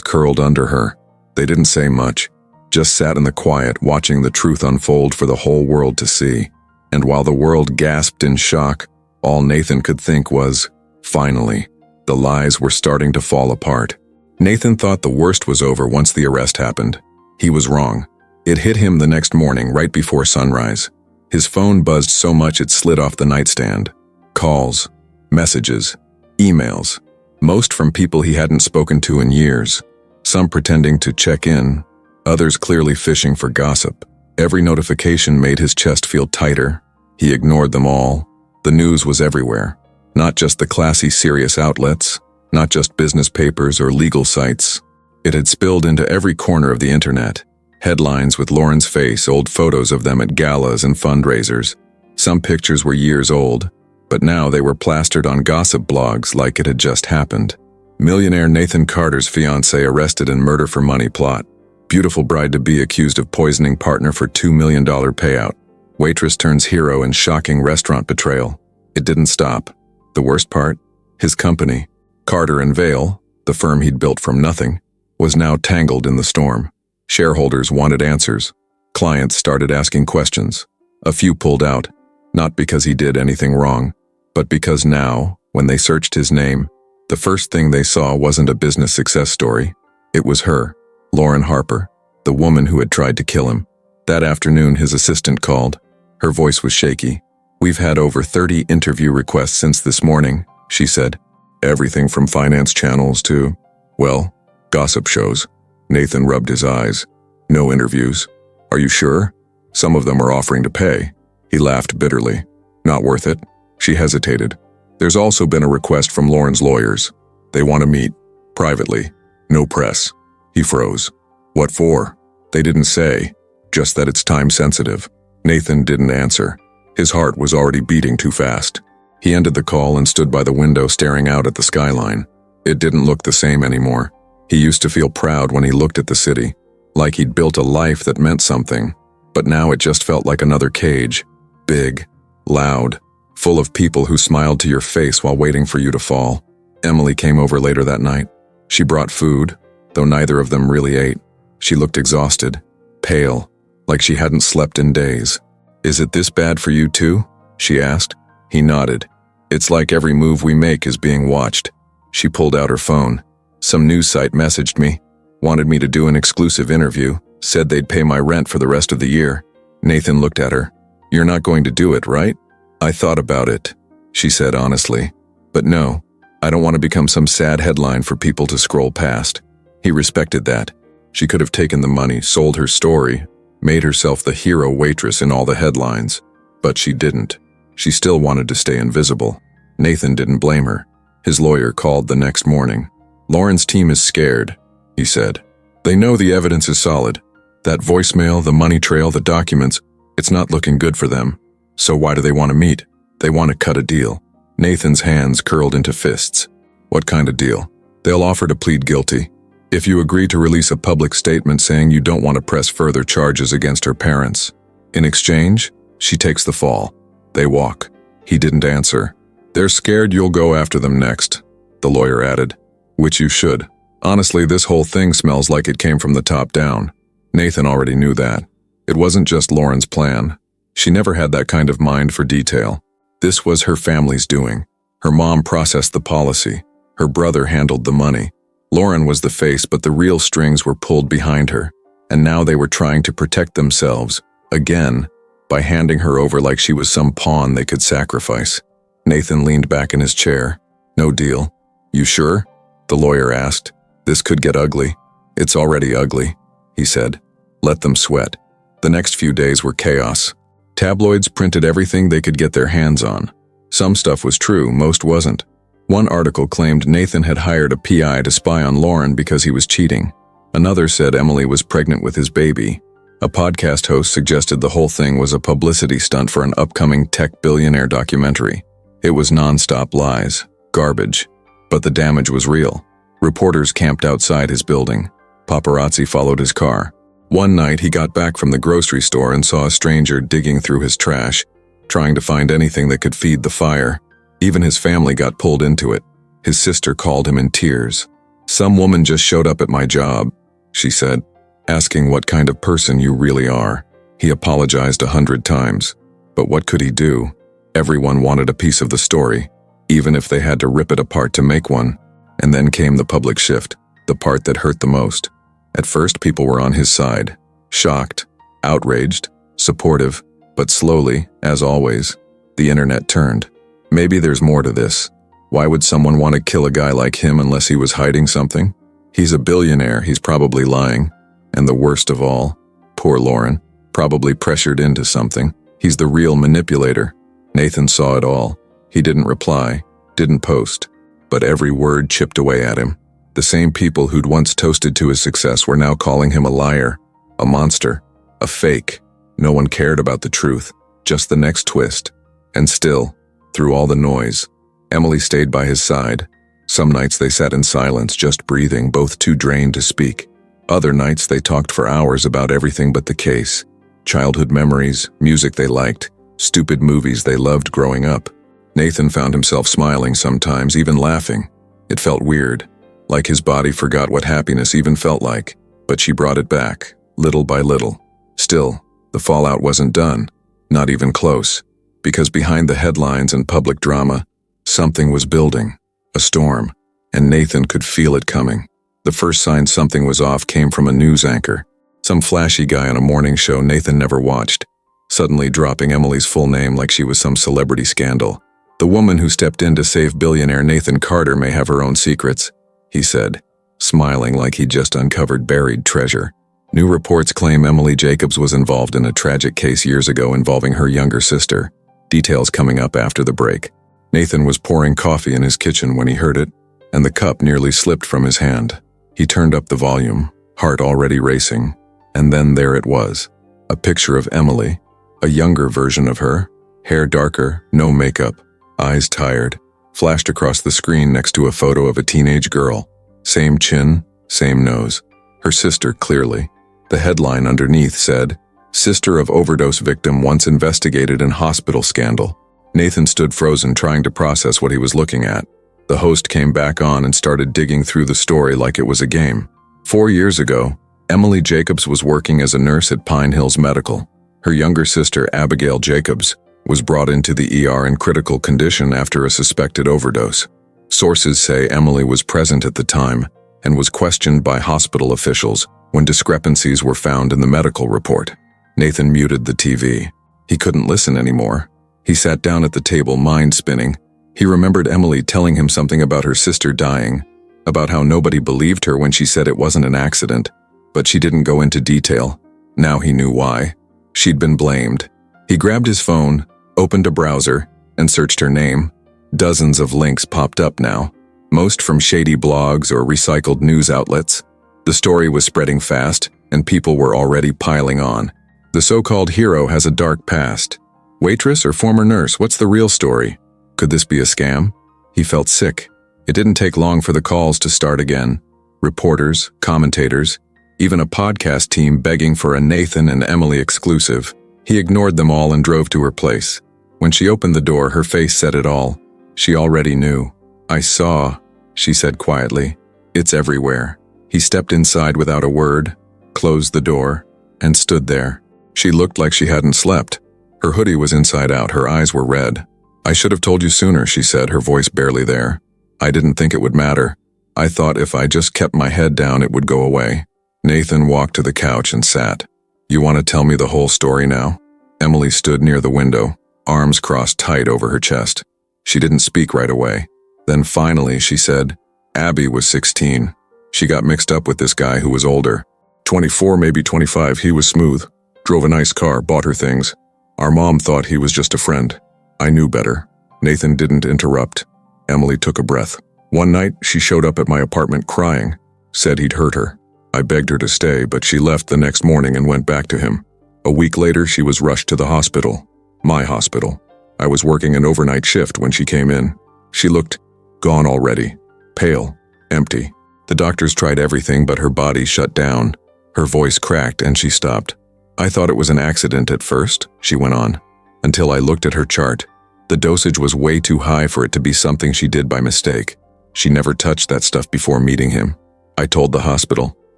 curled under her. They didn't say much, just sat in the quiet watching the truth unfold for the whole world to see. And while the world gasped in shock, all Nathan could think was, finally, the lies were starting to fall apart. Nathan thought the worst was over once the arrest happened. He was wrong. It hit him the next morning right before sunrise. His phone buzzed so much it slid off the nightstand. Calls, messages, emails, most from people he hadn't spoken to in years. Some pretending to check in, others clearly fishing for gossip. Every notification made his chest feel tighter. He ignored them all. The news was everywhere. Not just the classy, serious outlets, not just business papers or legal sites. It had spilled into every corner of the internet. Headlines with Lauren's face, old photos of them at galas and fundraisers. Some pictures were years old, but now they were plastered on gossip blogs like it had just happened. Millionaire Nathan Carter's fiancée arrested in murder for money plot. Beautiful bride-to-be accused of poisoning partner for $2 million payout. Waitress turns hero in shocking restaurant betrayal. It didn't stop. The worst part? His company, Carter & Vale, the firm he'd built from nothing, was now tangled in the storm. Shareholders wanted answers. Clients started asking questions. A few pulled out, not because he did anything wrong, but because now, when they searched his name, the first thing they saw wasn't a business success story. It was her, Lauren Harper, the woman who had tried to kill him. That afternoon, his assistant called. Her voice was shaky. "We've had over 30 interview requests since this morning," she said. "Everything from finance channels to, well, gossip shows." Nathan rubbed his eyes. "No interviews. Are you sure? Some of them are offering to pay." He laughed bitterly. "Not worth it." She hesitated. "There's also been a request from Lauren's lawyers. They want to meet. Privately. No press." He froze. "What for?" "They didn't say. Just that it's time sensitive." Nathan didn't answer. His heart was already beating too fast. He ended the call and stood by the window staring out at the skyline. It didn't look the same anymore. He used to feel proud when he looked at the city, like he'd built a life that meant something. But now it just felt like another cage. Big, loud, full of people who smiled to your face while waiting for you to fall. Emily came over later that night. She brought food, though neither of them really ate. She looked exhausted, pale, like she hadn't slept in days. "Is it this bad for you too?" she asked. He nodded. "It's like every move we make is being watched." She pulled out her phone. "Some news site messaged me, wanted me to do an exclusive interview, said they'd pay my rent for the rest of the year." Nathan looked at her. "You're not going to do it, right?" "I thought about it," she said honestly. "But no, I don't want to become some sad headline for people to scroll past." He respected that. She could have taken the money, sold her story, made herself the hero waitress in all the headlines. But she didn't. She still wanted to stay invisible. Nathan didn't blame her. His lawyer called the next morning. "Lauren's team is scared," he said. "They know the evidence is solid. That voicemail, the money trail, the documents, it's not looking good for them. So why do they want to meet? They want to cut a deal." Nathan's hands curled into fists. "What kind of deal?" "They'll offer to plead guilty. If you agree to release a public statement saying you don't want to press further charges against her parents. In exchange, she takes the fall. They walk." He didn't answer. "They're scared you'll go after them next," the lawyer added. "Which you should. Honestly, this whole thing smells like it came from the top down." Nathan already knew that. It wasn't just Lauren's plan. She never had that kind of mind for detail. This was her family's doing. Her mom processed the policy. Her brother handled the money. Lauren was the face, but the real strings were pulled behind her. And now they were trying to protect themselves, again, by handing her over like she was some pawn they could sacrifice. Nathan leaned back in his chair. "No deal." "You sure?" the lawyer asked. "This could get ugly." "It's already ugly," he said. "Let them sweat." The next few days were chaos. Tabloids printed everything they could get their hands on. Some stuff was true, most wasn't. One article claimed Nathan had hired a PI to spy on Lauren because he was cheating. Another said Emily was pregnant with his baby. A podcast host suggested the whole thing was a publicity stunt for an upcoming tech billionaire documentary. It was non-stop lies, garbage. But the damage was real. Reporters camped outside his building. Paparazzi followed his car. One night, he got back from the grocery store and saw a stranger digging through his trash, trying to find anything that could feed the fire. Even his family got pulled into it. His sister called him in tears. "Some woman just showed up at my job," she said, asking what kind of person you really are. He apologized 100 times. But what could he do? Everyone wanted a piece of the story, even if they had to rip it apart to make one. And then came the public shift, the part that hurt the most. At first, people were on his side, shocked, outraged, supportive, but slowly, as always, the internet turned. Maybe there's more to this. Why would someone want to kill a guy like him unless he was hiding something? He's a billionaire, he's probably lying. And the worst of all, poor Lauren, probably pressured into something. He's the real manipulator. Nathan saw it all. He didn't reply, didn't post, but every word chipped away at him. The same people who'd once toasted to his success were now calling him a liar, a monster, a fake. No one cared about the truth, just the next twist. And still, through all the noise, Emily stayed by his side. Some nights they sat in silence, just breathing, both too drained to speak. Other nights they talked for hours about everything but the case. Childhood memories, music they liked, stupid movies they loved growing up. Nathan found himself smiling sometimes, even laughing. It felt weird, like his body forgot what happiness even felt like. But she brought it back, little by little. Still, the fallout wasn't done, not even close, because behind the headlines and public drama, something was building, a storm, and Nathan could feel it coming. The first sign something was off came from a news anchor, some flashy guy on a morning show Nathan never watched, suddenly dropping Emily's full name like she was some celebrity scandal. "The woman who stepped in to save billionaire Nathan Carter may have her own secrets," he said, smiling like he'd just uncovered buried treasure. New reports claim Emily Jacobs was involved in a tragic case years ago involving her younger sister. Details coming up after the break. Nathan was pouring coffee in his kitchen when he heard it, and the cup nearly slipped from his hand. He turned up the volume, heart already racing, and then there it was. A picture of Emily, a younger version of her, hair darker, no makeup, eyes tired, flashed across the screen next to a photo of a teenage girl. Same chin, same nose. Her sister, clearly. The headline underneath said, "Sister of overdose victim once investigated in hospital scandal." Nathan stood frozen, trying to process what he was looking at. The host came back on and started digging through the story like it was a game. 4 years ago, Emily Jacobs was working as a nurse at Pine Hills Medical. Her younger sister, Abigail Jacobs, was brought into the ER in critical condition after a suspected overdose. Sources say Emily was present at the time and was questioned by hospital officials when discrepancies were found in the medical report. Nathan muted the TV. He couldn't listen anymore. He sat down at the table, mind spinning. He remembered Emily telling him something about her sister dying, about how nobody believed her when she said it wasn't an accident, but she didn't go into detail. Now he knew why. She'd been blamed. He grabbed his phone, opened a browser, and searched her name. Dozens of links popped up now, most from shady blogs or recycled news outlets. The story was spreading fast, and people were already piling on. The so-called hero has a dark past. Waitress or former nurse, what's the real story? Could this be a scam? He felt sick. It didn't take long for the calls to start again. Reporters, commentators, even a podcast team begging for a Nathan and Emily exclusive. He ignored them all and drove to her place. When she opened the door, her face said it all. She already knew. "I saw," she said quietly. "It's everywhere." He stepped inside without a word, closed the door, and stood there. She looked like she hadn't slept. Her hoodie was inside out, her eyes were red. "I should have told you sooner," she said, her voice barely there. "I didn't think it would matter. I thought if I just kept my head down, it would go away." Nathan walked to the couch and sat. "You want to tell me the whole story now?" Emily stood near the window, arms crossed tight over her chest. She didn't speak right away. Then finally she said, "Abby was 16. She got mixed up with this guy who was older. 24, maybe 25, he was smooth. Drove a nice car, bought her things. Our mom thought he was just a friend. I knew better." Nathan didn't interrupt. Emily took a breath. "One night, she showed up at my apartment crying, said he'd hurt her. I begged her to stay, but she left the next morning and went back to him. A week later, she was rushed to the hospital. My hospital. I was working an overnight shift when she came in. She looked gone already. Pale. Empty. The doctors tried everything, but her body shut down. Her voice cracked and she stopped. I thought it was an accident at first, she went on, until I looked at her chart. The dosage was way too high for it to be something she did by mistake. She never touched that stuff before meeting him. I told the hospital.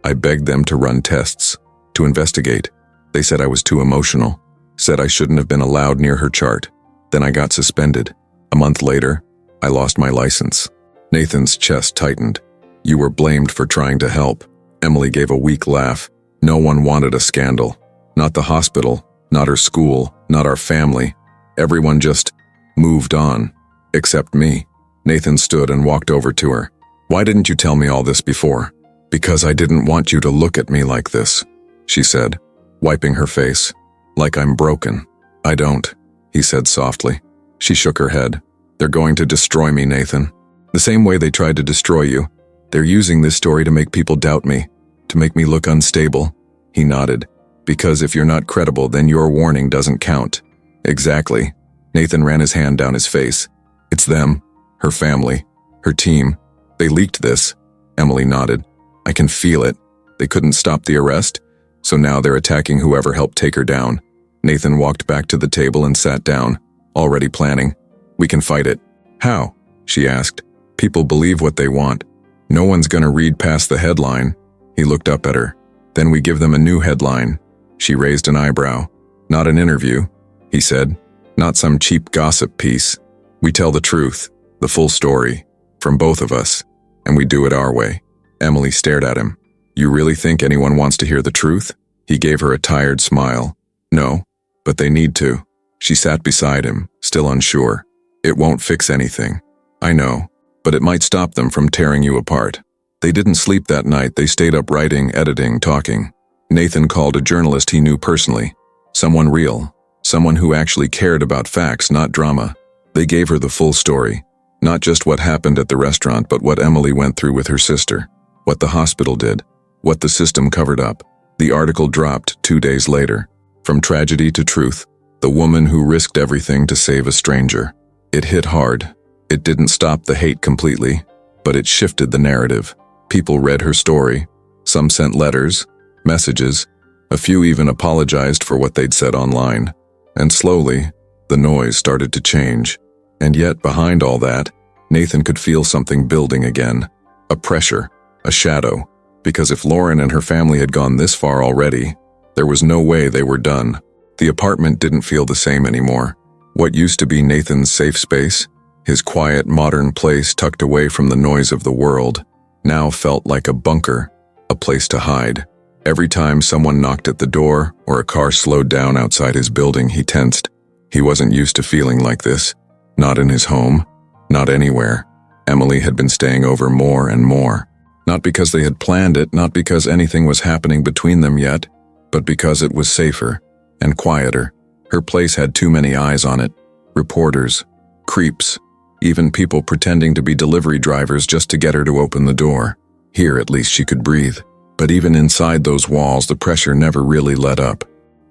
I begged them to run tests, to investigate. They said I was too emotional, said I shouldn't have been allowed near her chart. Then I got suspended. A month later, I lost my license. Nathan's chest tightened. You were blamed for trying to help. Emily gave a weak laugh. No one wanted a scandal. Not the hospital, not her school, not our family. Everyone just moved on, except me. Nathan stood and walked over to her. Why didn't you tell me all this before? Because I didn't want you to look at me like this, she said, wiping her face. Like I'm broken. I don't, he said softly. She shook her head. They're going to destroy me, Nathan. The same way they tried to destroy you. They're using this story to make people doubt me, to make me look unstable. He nodded. Because if you're not credible, then your warning doesn't count. Exactly. Nathan ran his hand down his face. It's them, her family, her team. They leaked this. Emily nodded. I can feel it. They couldn't stop the arrest, so now they're attacking whoever helped take her down. Nathan walked back to the table and sat down, already planning. We can fight it. How? She asked. People believe what they want. No one's gonna read past the headline. He looked up at her. Then we give them a new headline. She raised an eyebrow. Not an interview, he said. Not some cheap gossip piece. We tell the truth, the full story, from both of us, and we do it our way. Emily stared at him. You really think anyone wants to hear the truth? He gave her a tired smile. No, but they need to. She sat beside him, still unsure. It won't fix anything. I know, but it might stop them from tearing you apart. They didn't sleep that night. They stayed up writing, editing, talking. Nathan called a journalist he knew personally. Someone real. Someone who actually cared about facts, not drama. They gave her the full story. Not just what happened at the restaurant, but what Emily went through with her sister. What the hospital did. What the system covered up. The article dropped 2 days later. From tragedy to truth. The woman who risked everything to save a stranger. It hit hard. It didn't stop the hate completely, but it shifted the narrative. People read her story. Some sent letters, messages. A few even apologized for what they'd said online. And slowly, the noise started to change. And yet, behind all that, Nathan could feel something building again. A pressure, a shadow. Because if Lauren and her family had gone this far already, there was no way they were done. The apartment didn't feel the same anymore. What used to be Nathan's safe space, his quiet, modern place tucked away from the noise of the world, now felt like a bunker, a place to hide. Every time someone knocked at the door or a car slowed down outside his building, he tensed. He wasn't used to feeling like this. Not in his home. Not anywhere. Emily had been staying over more and more. Not because they had planned it, not because anything was happening between them yet, but because it was safer and quieter. Her place had too many eyes on it. Reporters, creeps, even people pretending to be delivery drivers just to get her to open the door. Here, at least, she could breathe. But even inside those walls, the pressure never really let up.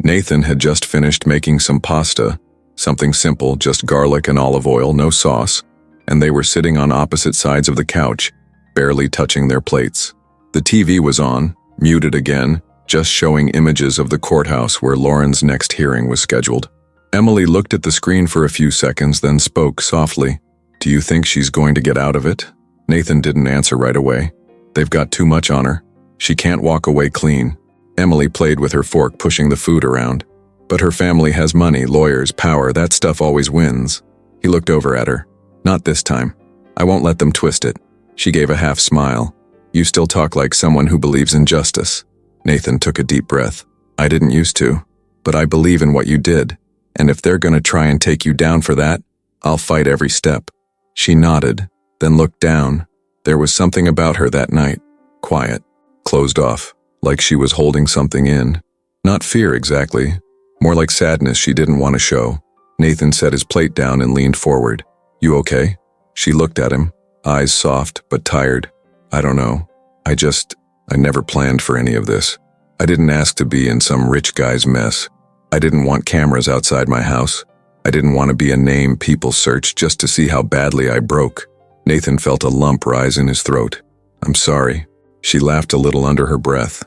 Nathan had just finished making some pasta, something simple, just garlic and olive oil, no sauce, and they were sitting on opposite sides of the couch, barely touching their plates. The TV was on, muted again, just showing images of the courthouse where Lauren's next hearing was scheduled. Emily looked at the screen for a few seconds, then spoke softly. Do you think she's going to get out of it? Nathan didn't answer right away. They've got too much on her. She can't walk away clean. Emily played with her fork, pushing the food around. But her family has money, lawyers, power, that stuff always wins. He looked over at her. Not this time. I won't let them twist it. She gave a half smile. You still talk like someone who believes in justice. Nathan took a deep breath. I didn't used to, but I believe in what you did. And if they're gonna try and take you down for that, I'll fight every step. She nodded, then looked down. There was something about her that night. Quiet. Closed off, like she was holding something in. Not fear exactly, more like sadness she didn't want to show. Nathan set his plate down and leaned forward. You okay? She looked at him, eyes soft but tired. I don't know. I never planned for any of this. I didn't ask to be in some rich guy's mess. I didn't want cameras outside my house. I didn't want to be a name people search just to see how badly I broke. Nathan felt a lump rise in his throat. I'm sorry. She laughed a little under her breath.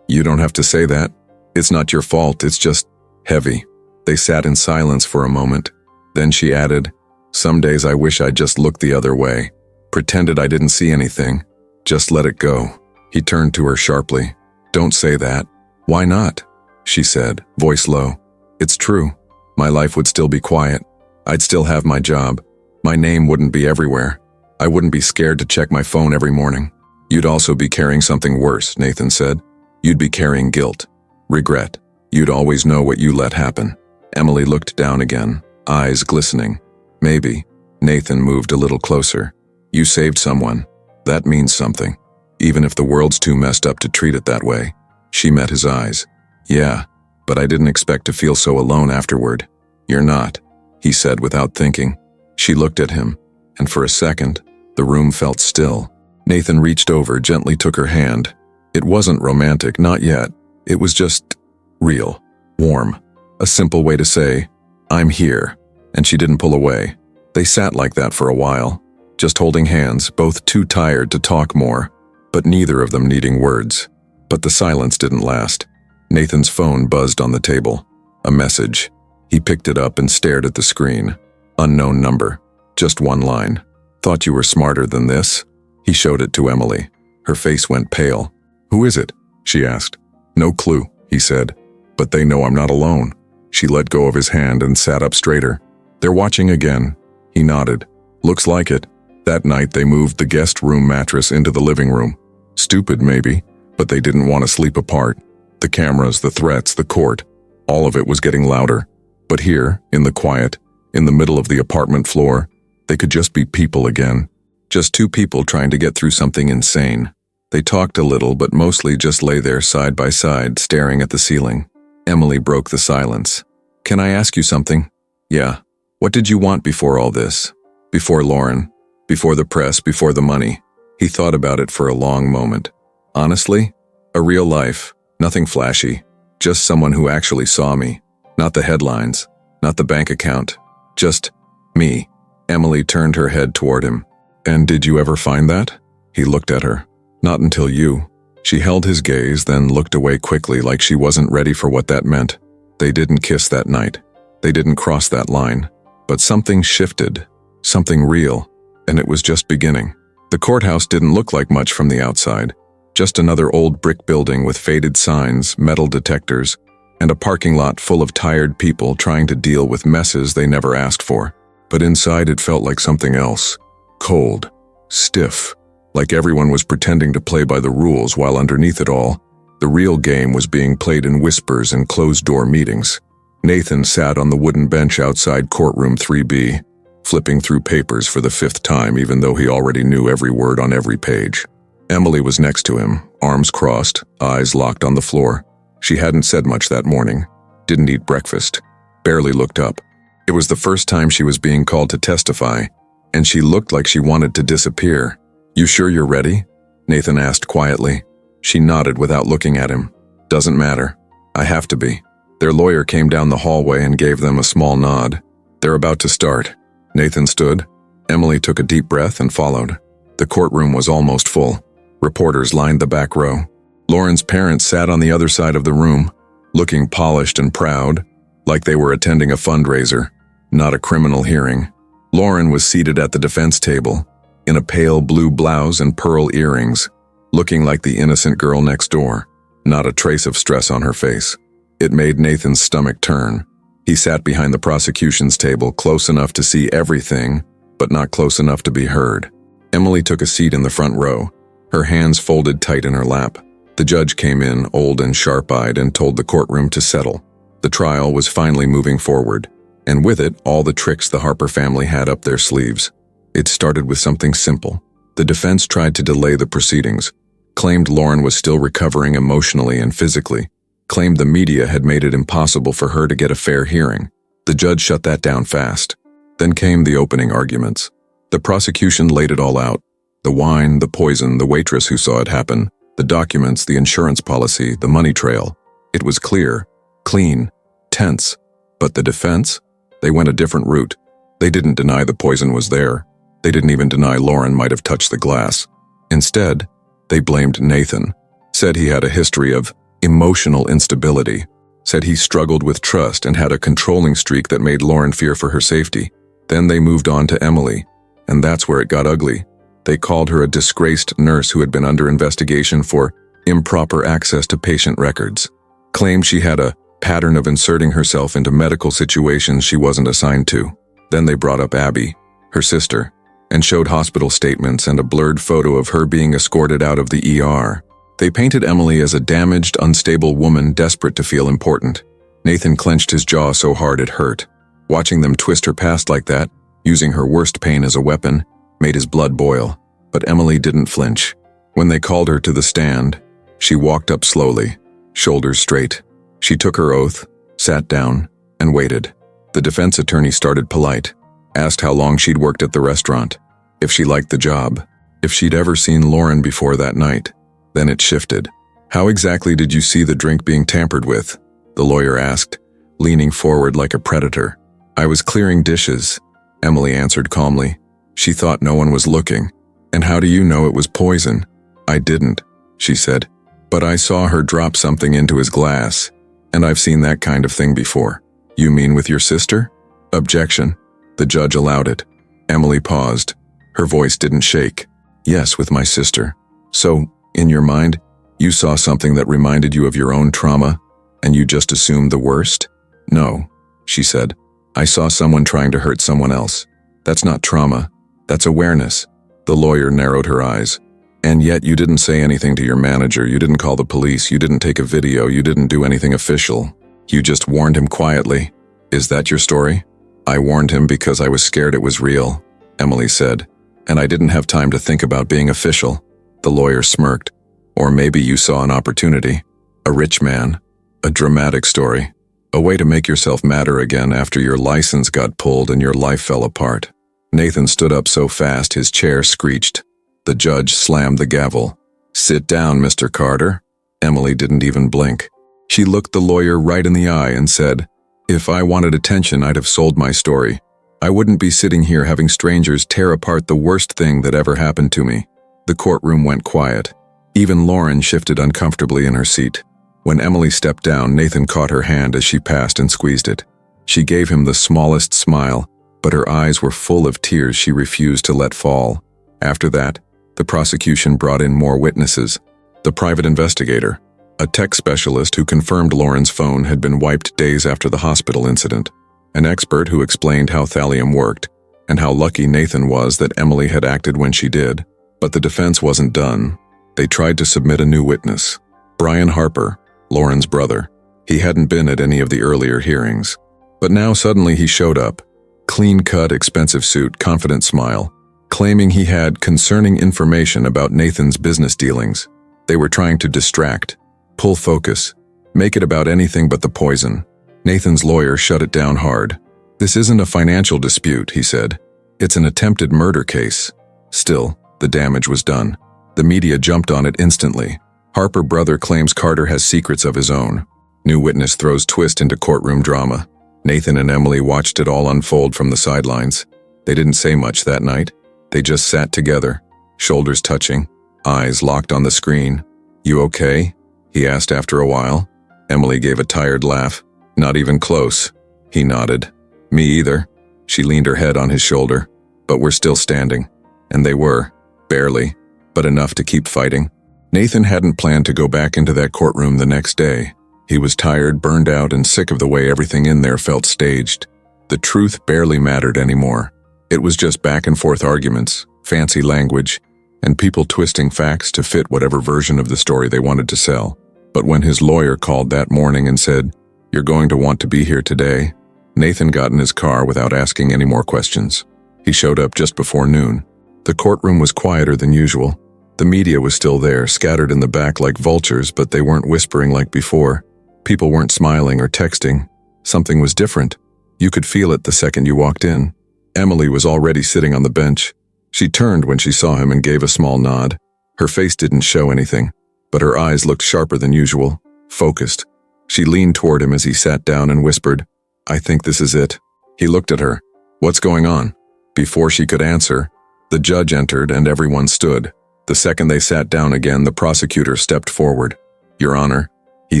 You don't have to say that. It's not your fault, it's just heavy. They sat in silence for a moment. Then she added, "Some days I wish I'd just looked the other way. Pretended I didn't see anything. Just let it go." He turned to her sharply. "Don't say that." "Why not?" she said, voice low. "It's true. My life would still be quiet. I'd still have my job. My name wouldn't be everywhere. I wouldn't be scared to check my phone every morning." "You'd also be carrying something worse," Nathan said. "You'd be carrying guilt, regret. You'd always know what you let happen." Emily looked down again, eyes glistening. "Maybe." Nathan moved a little closer. "You saved someone. That means something. Even if the world's too messed up to treat it that way." She met his eyes. "Yeah, but I didn't expect to feel so alone afterward." "You're not," he said without thinking. She looked at him, and for a second, the room felt still. Nathan reached over, gently took her hand. It wasn't romantic, not yet. It was just real, warm. A simple way to say, "I'm here," and she didn't pull away. They sat like that for a while, just holding hands, both too tired to talk more, but neither of them needing words. But the silence didn't last. Nathan's phone buzzed on the table. A message. He picked it up and stared at the screen. Unknown number. Just one line. "Thought you were smarter than this?" He showed it to Emily. Her face went pale. "Who is it?" she asked. "No clue," he said. "But they know I'm not alone." She let go of his hand and sat up straighter. "They're watching again." He nodded. "Looks like it." That night they moved the guest room mattress into the living room. Stupid maybe, but they didn't want to sleep apart. The cameras, the threats, the court, all of it was getting louder. But here, in the quiet, in the middle of the apartment floor, they could just be people again. Just two people trying to get through something insane. They talked a little, but mostly just lay there side by side, staring at the ceiling. Emily broke the silence. "Can I ask you something?" "Yeah." "What did you want before all this? Before Lauren? Before the press? Before the money?" He thought about it for a long moment. "Honestly, a real life, nothing flashy. Just someone who actually saw me. Not the headlines, not the bank account. Just me." Emily turned her head toward him. "And did you ever find that?" He looked at her. "Not until you." She held his gaze, then looked away quickly like she wasn't ready for what that meant. They didn't kiss that night. They didn't cross that line. But something shifted. Something real. And it was just beginning. The courthouse didn't look like much from the outside. Just another old brick building with faded signs, metal detectors, and a parking lot full of tired people trying to deal with messes they never asked for. But inside it felt like something else. Cold. Stiff. Like everyone was pretending to play by the rules while underneath it all, the real game was being played in whispers and closed-door meetings. Nathan sat on the wooden bench outside courtroom 3B, flipping through papers for the 5th time even though he already knew every word on every page. Emily was next to him, arms crossed, eyes locked on the floor. She hadn't said much that morning, didn't eat breakfast, barely looked up. It was the first time she was being called to testify, and she looked like she wanted to disappear. "You sure you're ready?" Nathan asked quietly. She nodded without looking at him. "Doesn't matter. I have to be." Their lawyer came down the hallway and gave them a small nod. "They're about to start." Nathan stood. Emily took a deep breath and followed. The courtroom was almost full. Reporters lined the back row. Lauren's parents sat on the other side of the room, looking polished and proud, like they were attending a fundraiser, not a criminal hearing. Lauren was seated at the defense table, in a pale blue blouse and pearl earrings, looking like the innocent girl next door, not a trace of stress on her face. It made Nathan's stomach turn. He sat behind the prosecution's table, close enough to see everything, but not close enough to be heard. Emily took a seat in the front row, her hands folded tight in her lap. The judge came in, old and sharp-eyed, and told the courtroom to settle. The trial was finally moving forward, and with it, all the tricks the Harper family had up their sleeves. It started with something simple. The defense tried to delay the proceedings, claimed Lauren was still recovering emotionally and physically, claimed the media had made it impossible for her to get a fair hearing. The judge shut that down fast. Then came the opening arguments. The prosecution laid it all out. The wine, the poison, the waitress who saw it happen, the documents, the insurance policy, the money trail. It was clear, clean, tense. But the defense? They went a different route. They didn't deny the poison was there. They didn't even deny Lauren might have touched the glass. Instead, they blamed Nathan, said he had a history of emotional instability, said he struggled with trust and had a controlling streak that made Lauren fear for her safety. Then they moved on to Emily, and that's where it got ugly. They called her a disgraced nurse who had been under investigation for improper access to patient records, claimed she had a pattern of inserting herself into medical situations she wasn't assigned to. Then they brought up Abby, her sister, and showed hospital statements and a blurred photo of her being escorted out of the ER. They painted Emily as a damaged, unstable woman desperate to feel important. Nathan clenched his jaw so hard it hurt. Watching them twist her past like that, using her worst pain as a weapon, made his blood boil. But Emily didn't flinch. When they called her to the stand, she walked up slowly, shoulders straight. She took her oath, sat down, and waited. The defense attorney started polite, asked how long she'd worked at the restaurant, if she liked the job, if she'd ever seen Lauren before that night. Then it shifted. How exactly did you see the drink being tampered with? The lawyer asked, leaning forward like a predator. I was clearing dishes, Emily answered calmly. She thought no one was looking. And how do you know it was poison? I didn't, she said. But I saw her drop something into his glass, and I've seen that kind of thing before. You mean with your sister? Objection. The judge allowed it. Emily paused. Her voice didn't shake. Yes, with my sister. So, in your mind, you saw something that reminded you of your own trauma, and you just assumed the worst? No, she said. I saw someone trying to hurt someone else. That's not trauma. That's awareness. The lawyer narrowed her eyes. And yet you didn't say anything to your manager, you didn't call the police, you didn't take a video, you didn't do anything official. You just warned him quietly. Is that your story? I warned him because I was scared it was real, Emily said. And I didn't have time to think about being official. The lawyer smirked. Or maybe you saw an opportunity. A rich man. A dramatic story. A way to make yourself matter again after your license got pulled and your life fell apart. Nathan stood up so fast his chair screeched. The judge slammed the gavel. Sit down, Mr. Carter. Emily didn't even blink. She looked the lawyer right in the eye and said, if I wanted attention, I'd have sold my story. I wouldn't be sitting here having strangers tear apart the worst thing that ever happened to me. The courtroom went quiet. Even Lauren shifted uncomfortably in her seat. When Emily stepped down, Nathan caught her hand as she passed and squeezed it. She gave him the smallest smile, but her eyes were full of tears she refused to let fall. After that, the prosecution brought in more witnesses. The private investigator, a tech specialist who confirmed Lauren's phone had been wiped days after the hospital incident, an expert who explained how thallium worked, and how lucky Nathan was that Emily had acted when she did. But the defense wasn't done. They tried to submit a new witness, Brian Harper, Lauren's brother. He hadn't been at any of the earlier hearings. But now suddenly he showed up, clean-cut, expensive suit, confident smile, claiming he had concerning information about Nathan's business dealings. They were trying to distract, pull focus, make it about anything but the poison. Nathan's lawyer shut it down hard. This isn't a financial dispute, he said. It's an attempted murder case. Still, the damage was done. The media jumped on it instantly. Harper brother claims Carter has secrets of his own. New witness throws twist into courtroom drama. Nathan and Emily watched it all unfold from the sidelines. They didn't say much that night. They just sat together, shoulders touching, eyes locked on the screen. You okay? He asked after a while. Emily gave a tired laugh. Not even close. He nodded. Me either. She leaned her head on his shoulder. But we're still standing. And they were. Barely. But enough to keep fighting. Nathan hadn't planned to go back into that courtroom the next day. He was tired, burned out, and sick of the way everything in there felt staged. The truth barely mattered anymore. It was just back-and-forth arguments, fancy language, and people twisting facts to fit whatever version of the story they wanted to sell. But when his lawyer called that morning and said, "You're going to want to be here today," Nathan got in his car without asking any more questions. He showed up just before noon. The courtroom was quieter than usual. The media was still there, scattered in the back like vultures, but they weren't whispering like before. People weren't smiling or texting. Something was different. You could feel it the second you walked in. Emily was already sitting on the bench. She turned when she saw him and gave a small nod. Her face didn't show anything, but her eyes looked sharper than usual, focused. She leaned toward him as he sat down and whispered, "I think this is it." He looked at her. "What's going on?" Before she could answer, the judge entered and everyone stood. The second they sat down again, the prosecutor stepped forward. "Your Honor," he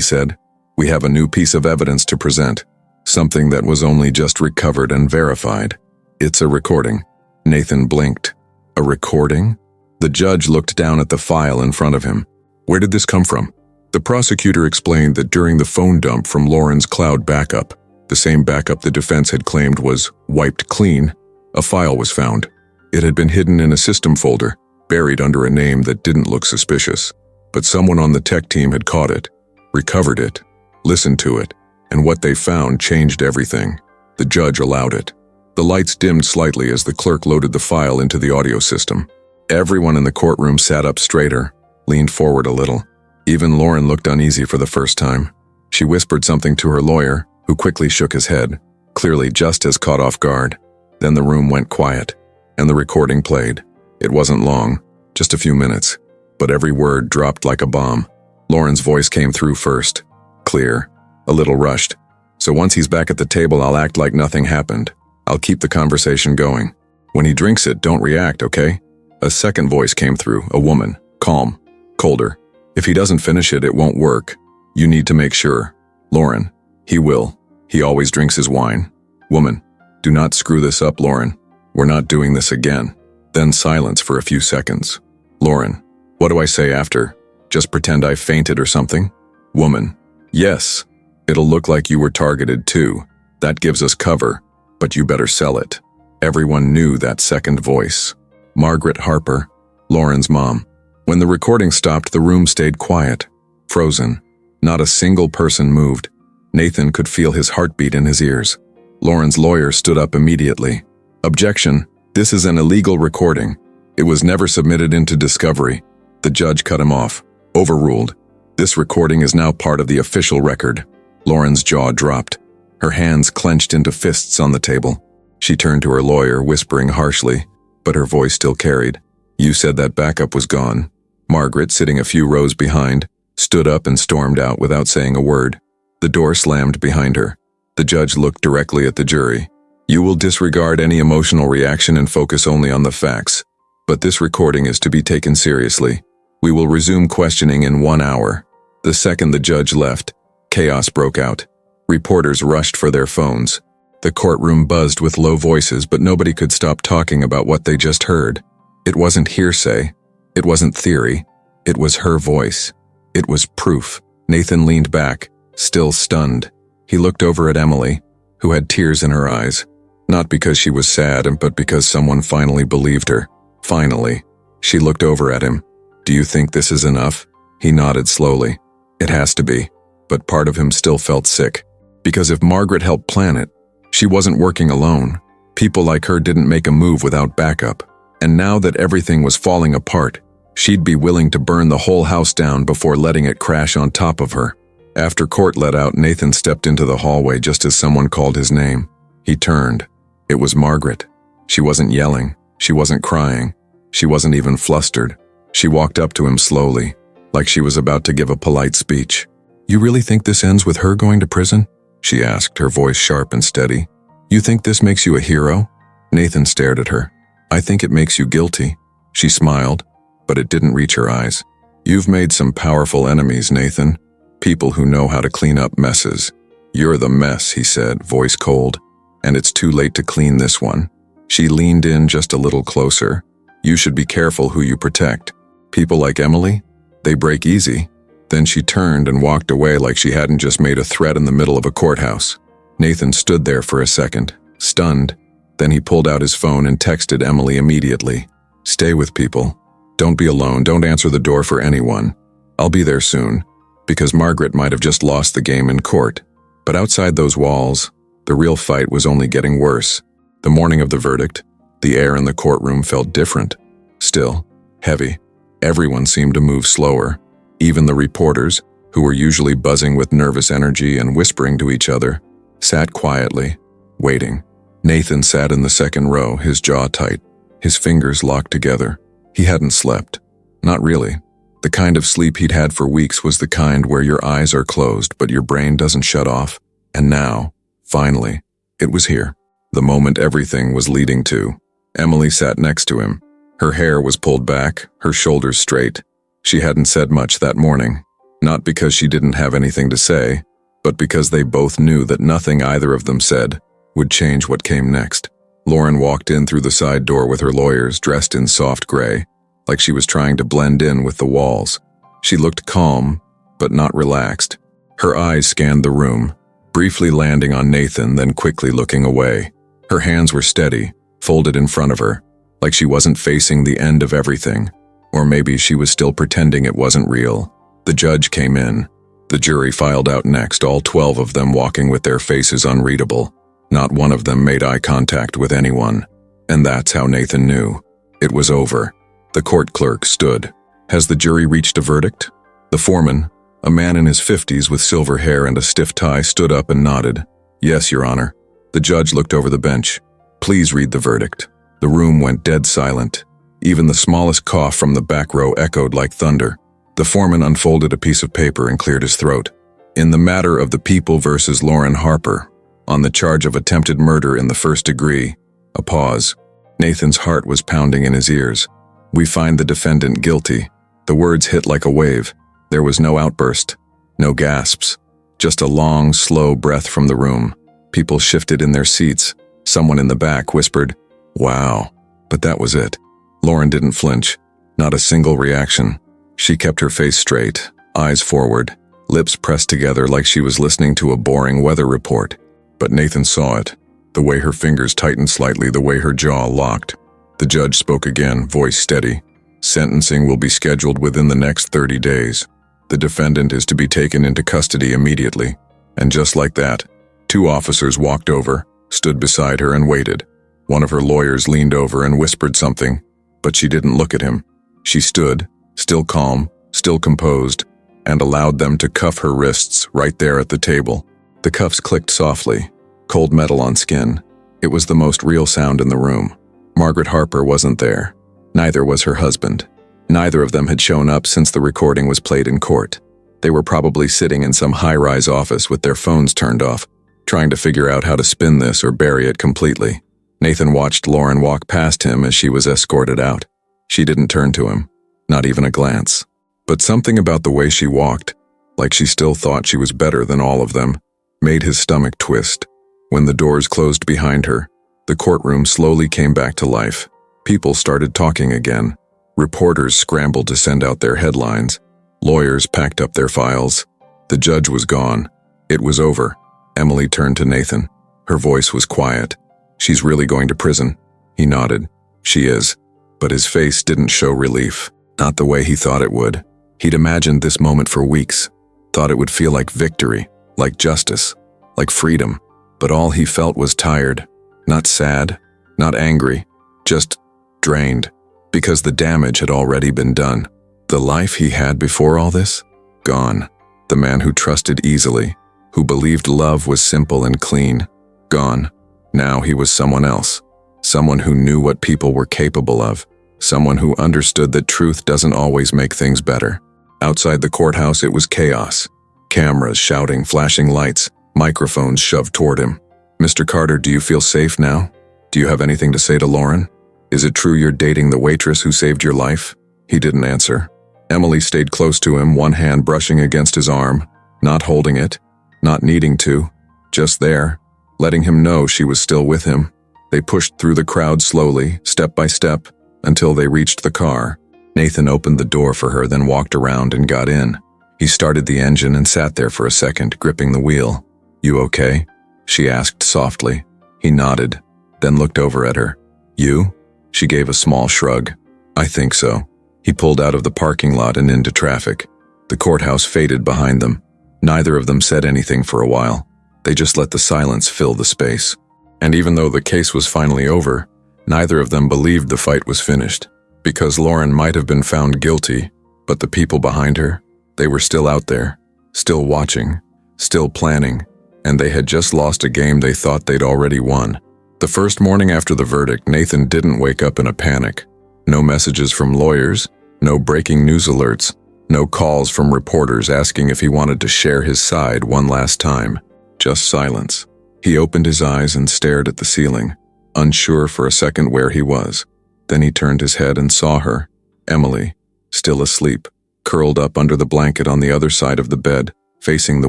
said. "We have a new piece of evidence to present. Something that was only just recovered and verified. It's a recording." Nathan blinked. "A recording?" The judge looked down at the file in front of him. "Where did this come from?" The prosecutor explained that during the phone dump from Lauren's cloud backup, the same backup the defense had claimed was wiped clean, a file was found. It had been hidden in a system folder, buried under a name that didn't look suspicious. But someone on the tech team had caught it, recovered it, listened to it, and what they found changed everything. The judge allowed it. The lights dimmed slightly as the clerk loaded the file into the audio system. Everyone in the courtroom sat up straighter, leaned forward a little. Even Lauren looked uneasy for the first time. She whispered something to her lawyer, who quickly shook his head, clearly just as caught off guard. Then the room went quiet, and the recording played. It wasn't long, just a few minutes, but every word dropped like a bomb. Lauren's voice came through first, clear, a little rushed. "So once he's back at the table, I'll act like nothing happened. I'll keep the conversation going. When he drinks it, don't react, okay?" A second voice came through, a woman, calm, colder. "If he doesn't finish it, it won't work. You need to make sure. Lauren, he will. He always drinks his wine." Woman, "Do not screw this up, Lauren. We're not doing this again." Then silence for a few seconds. Lauren, "What do I say after? Just pretend I fainted or something?" Woman, "Yes. It'll look like you were targeted too. That gives us cover, but you better sell it." Everyone knew that second voice. Margaret Harper, Lauren's mom. When the recording stopped, the room stayed quiet, frozen. Not a single person moved. Nathan could feel his heartbeat in his ears. Lauren's lawyer stood up immediately. "Objection. This is an illegal recording. It was never submitted into discovery." The judge cut him off. "Overruled. This recording is now part of the official record." Lauren's jaw dropped. Her hands clenched into fists on the table. She turned to her lawyer, whispering harshly, but her voice still carried. "You said that backup was gone." Margaret, sitting a few rows behind, stood up and stormed out without saying a word. The door slammed behind her. The judge looked directly at the jury. "You will disregard any emotional reaction and focus only on the facts. But this recording is to be taken seriously. We will resume questioning in 1 hour." The second the judge left, chaos broke out. Reporters rushed for their phones. The courtroom buzzed with low voices, but nobody could stop talking about what they just heard. It wasn't hearsay. It wasn't theory. It was her voice. It was proof. Nathan leaned back, still stunned. He looked over at Emily, who had tears in her eyes. Not because she was sad, but because someone finally believed her. Finally. She looked over at him. "Do you think this is enough?" He nodded slowly. "It has to be." But part of him still felt sick. Because if Margaret helped plan it, she wasn't working alone. People like her didn't make a move without backup. And now that everything was falling apart, she'd be willing to burn the whole house down before letting it crash on top of her. After court let out, Nathan stepped into the hallway just as someone called his name. He turned. It was Margaret. She wasn't yelling. She wasn't crying. She wasn't even flustered. She walked up to him slowly, like she was about to give a polite speech. "You really think this ends with her going to prison?" she asked, her voice sharp and steady. "You think this makes you a hero?" Nathan stared at her. "I think it makes you guilty." She smiled, but it didn't reach her eyes. "You've made some powerful enemies, Nathan. People who know how to clean up messes. You're the mess," he said, voice cold. "And it's too late to clean this one." She leaned in just a little closer. "You should be careful who you protect. People like Emily, they break easy." Then she turned and walked away like she hadn't just made a threat in the middle of a courthouse. Nathan stood there for a second, stunned. Then he pulled out his phone and texted Emily immediately. "Stay with people. Don't be alone. Don't answer the door for anyone. I'll be there soon." Because Margaret might have just lost the game in court. But outside those walls, the real fight was only getting worse. The morning of the verdict, the air in the courtroom felt different. Still, heavy. Everyone seemed to move slower. Even the reporters, who were usually buzzing with nervous energy and whispering to each other, sat quietly, waiting. Nathan sat in the second row, his jaw tight, his fingers locked together. He hadn't slept. Not really. The kind of sleep he'd had for weeks was the kind where your eyes are closed but your brain doesn't shut off. And now, finally, it was here. The moment everything was leading to. Emily sat next to him. Her hair was pulled back, her shoulders straight. She hadn't said much that morning. Not because she didn't have anything to say, but because they both knew that nothing either of them said would change what came next. Lauren walked in through the side door with her lawyers dressed in soft gray, like she was trying to blend in with the walls. She looked calm, but not relaxed. Her eyes scanned the room, briefly landing on Nathan, then quickly looking away. Her hands were steady, folded in front of her, like she wasn't facing the end of everything. Or maybe she was still pretending it wasn't real. The judge came in. The jury filed out next, all 12 of them walking with their faces unreadable. Not one of them made eye contact with anyone. And that's how Nathan knew. It was over. The court clerk stood. Has the jury reached a verdict? The foreman, a man in his 50s with silver hair and a stiff tie, stood up and nodded. Yes, Your Honor. The judge looked over the bench. Please read the verdict. The room went dead silent. Even the smallest cough from the back row echoed like thunder. The foreman unfolded a piece of paper and cleared his throat. In the matter of the People versus Lauren Harper, on the charge of attempted murder in the first degree, a pause. Nathan's heart was pounding in his ears. We find the defendant guilty. The words hit like a wave. There was no outburst, no gasps, just a long, slow breath from the room. People shifted in their seats. Someone in the back whispered, "Wow." But that was it. Lauren didn't flinch. Not a single reaction. She kept her face straight, eyes forward, lips pressed together like she was listening to a boring weather report. But Nathan saw it. The way her fingers tightened slightly, the way her jaw locked. The judge spoke again, voice steady. Sentencing will be scheduled within the next 30 days. The defendant is to be taken into custody immediately. And just like that, 2 officers walked over, stood beside her and waited. One of her lawyers leaned over and whispered something, but she didn't look at him. She stood, still calm, still composed, and allowed them to cuff her wrists right there at the table. The cuffs clicked softly, cold metal on skin. It was the most real sound in the room. Margaret Harper wasn't there. Neither was her husband. Neither of them had shown up since the recording was played in court. They were probably sitting in some high-rise office with their phones turned off, trying to figure out how to spin this or bury it completely. Nathan watched Lauren walk past him as she was escorted out. She didn't turn to him, not even a glance. But something about the way she walked, like she still thought she was better than all of them, made his stomach twist. When the doors closed behind her, the courtroom slowly came back to life. People started talking again. Reporters scrambled to send out their headlines. Lawyers packed up their files. The judge was gone. It was over. Emily turned to Nathan. Her voice was quiet. "She's really going to prison?" He nodded. "She is." But his face didn't show relief. Not the way he thought it would. He'd imagined this moment for weeks. Thought it would feel like victory, like justice, like freedom. But all he felt was tired. Not sad, not angry, just drained. Because the damage had already been done. The life he had before all this? Gone. The man who trusted easily, who believed love was simple and clean. Gone. Now he was someone else. Someone who knew what people were capable of. Someone who understood that truth doesn't always make things better. Outside the courthouse, it was chaos. Cameras shouting, flashing lights, microphones shoved toward him. "Mr. Carter, do you feel safe now? Do you have anything to say to Lauren? Is it true you're dating the waitress who saved your life?" He didn't answer. Emily stayed close to him, one hand brushing against his arm, not holding it, not needing to, just there, letting him know she was still with him. They pushed through the crowd slowly, step by step, until they reached the car. Nathan opened the door for her, then walked around and got in. He started the engine and sat there for a second, gripping the wheel. "You okay?" she asked softly. He nodded, then looked over at her. "You?" She gave a small shrug. "I think so." He pulled out of the parking lot and into traffic. The courthouse faded behind them. Neither of them said anything for a while. They just let the silence fill the space. And even though the case was finally over, neither of them believed the fight was finished. Because Lauren might have been found guilty, but the people behind her, they were still out there, still watching, still planning, and they had just lost a game they thought they'd already won. The first morning after the verdict, Nathan didn't wake up in a panic. No messages from lawyers, no breaking news alerts, no calls from reporters asking if he wanted to share his side one last time. Just silence. He opened his eyes and stared at the ceiling, unsure for a second where he was. Then he turned his head and saw her, Emily, still asleep, curled up under the blanket on the other side of the bed, facing the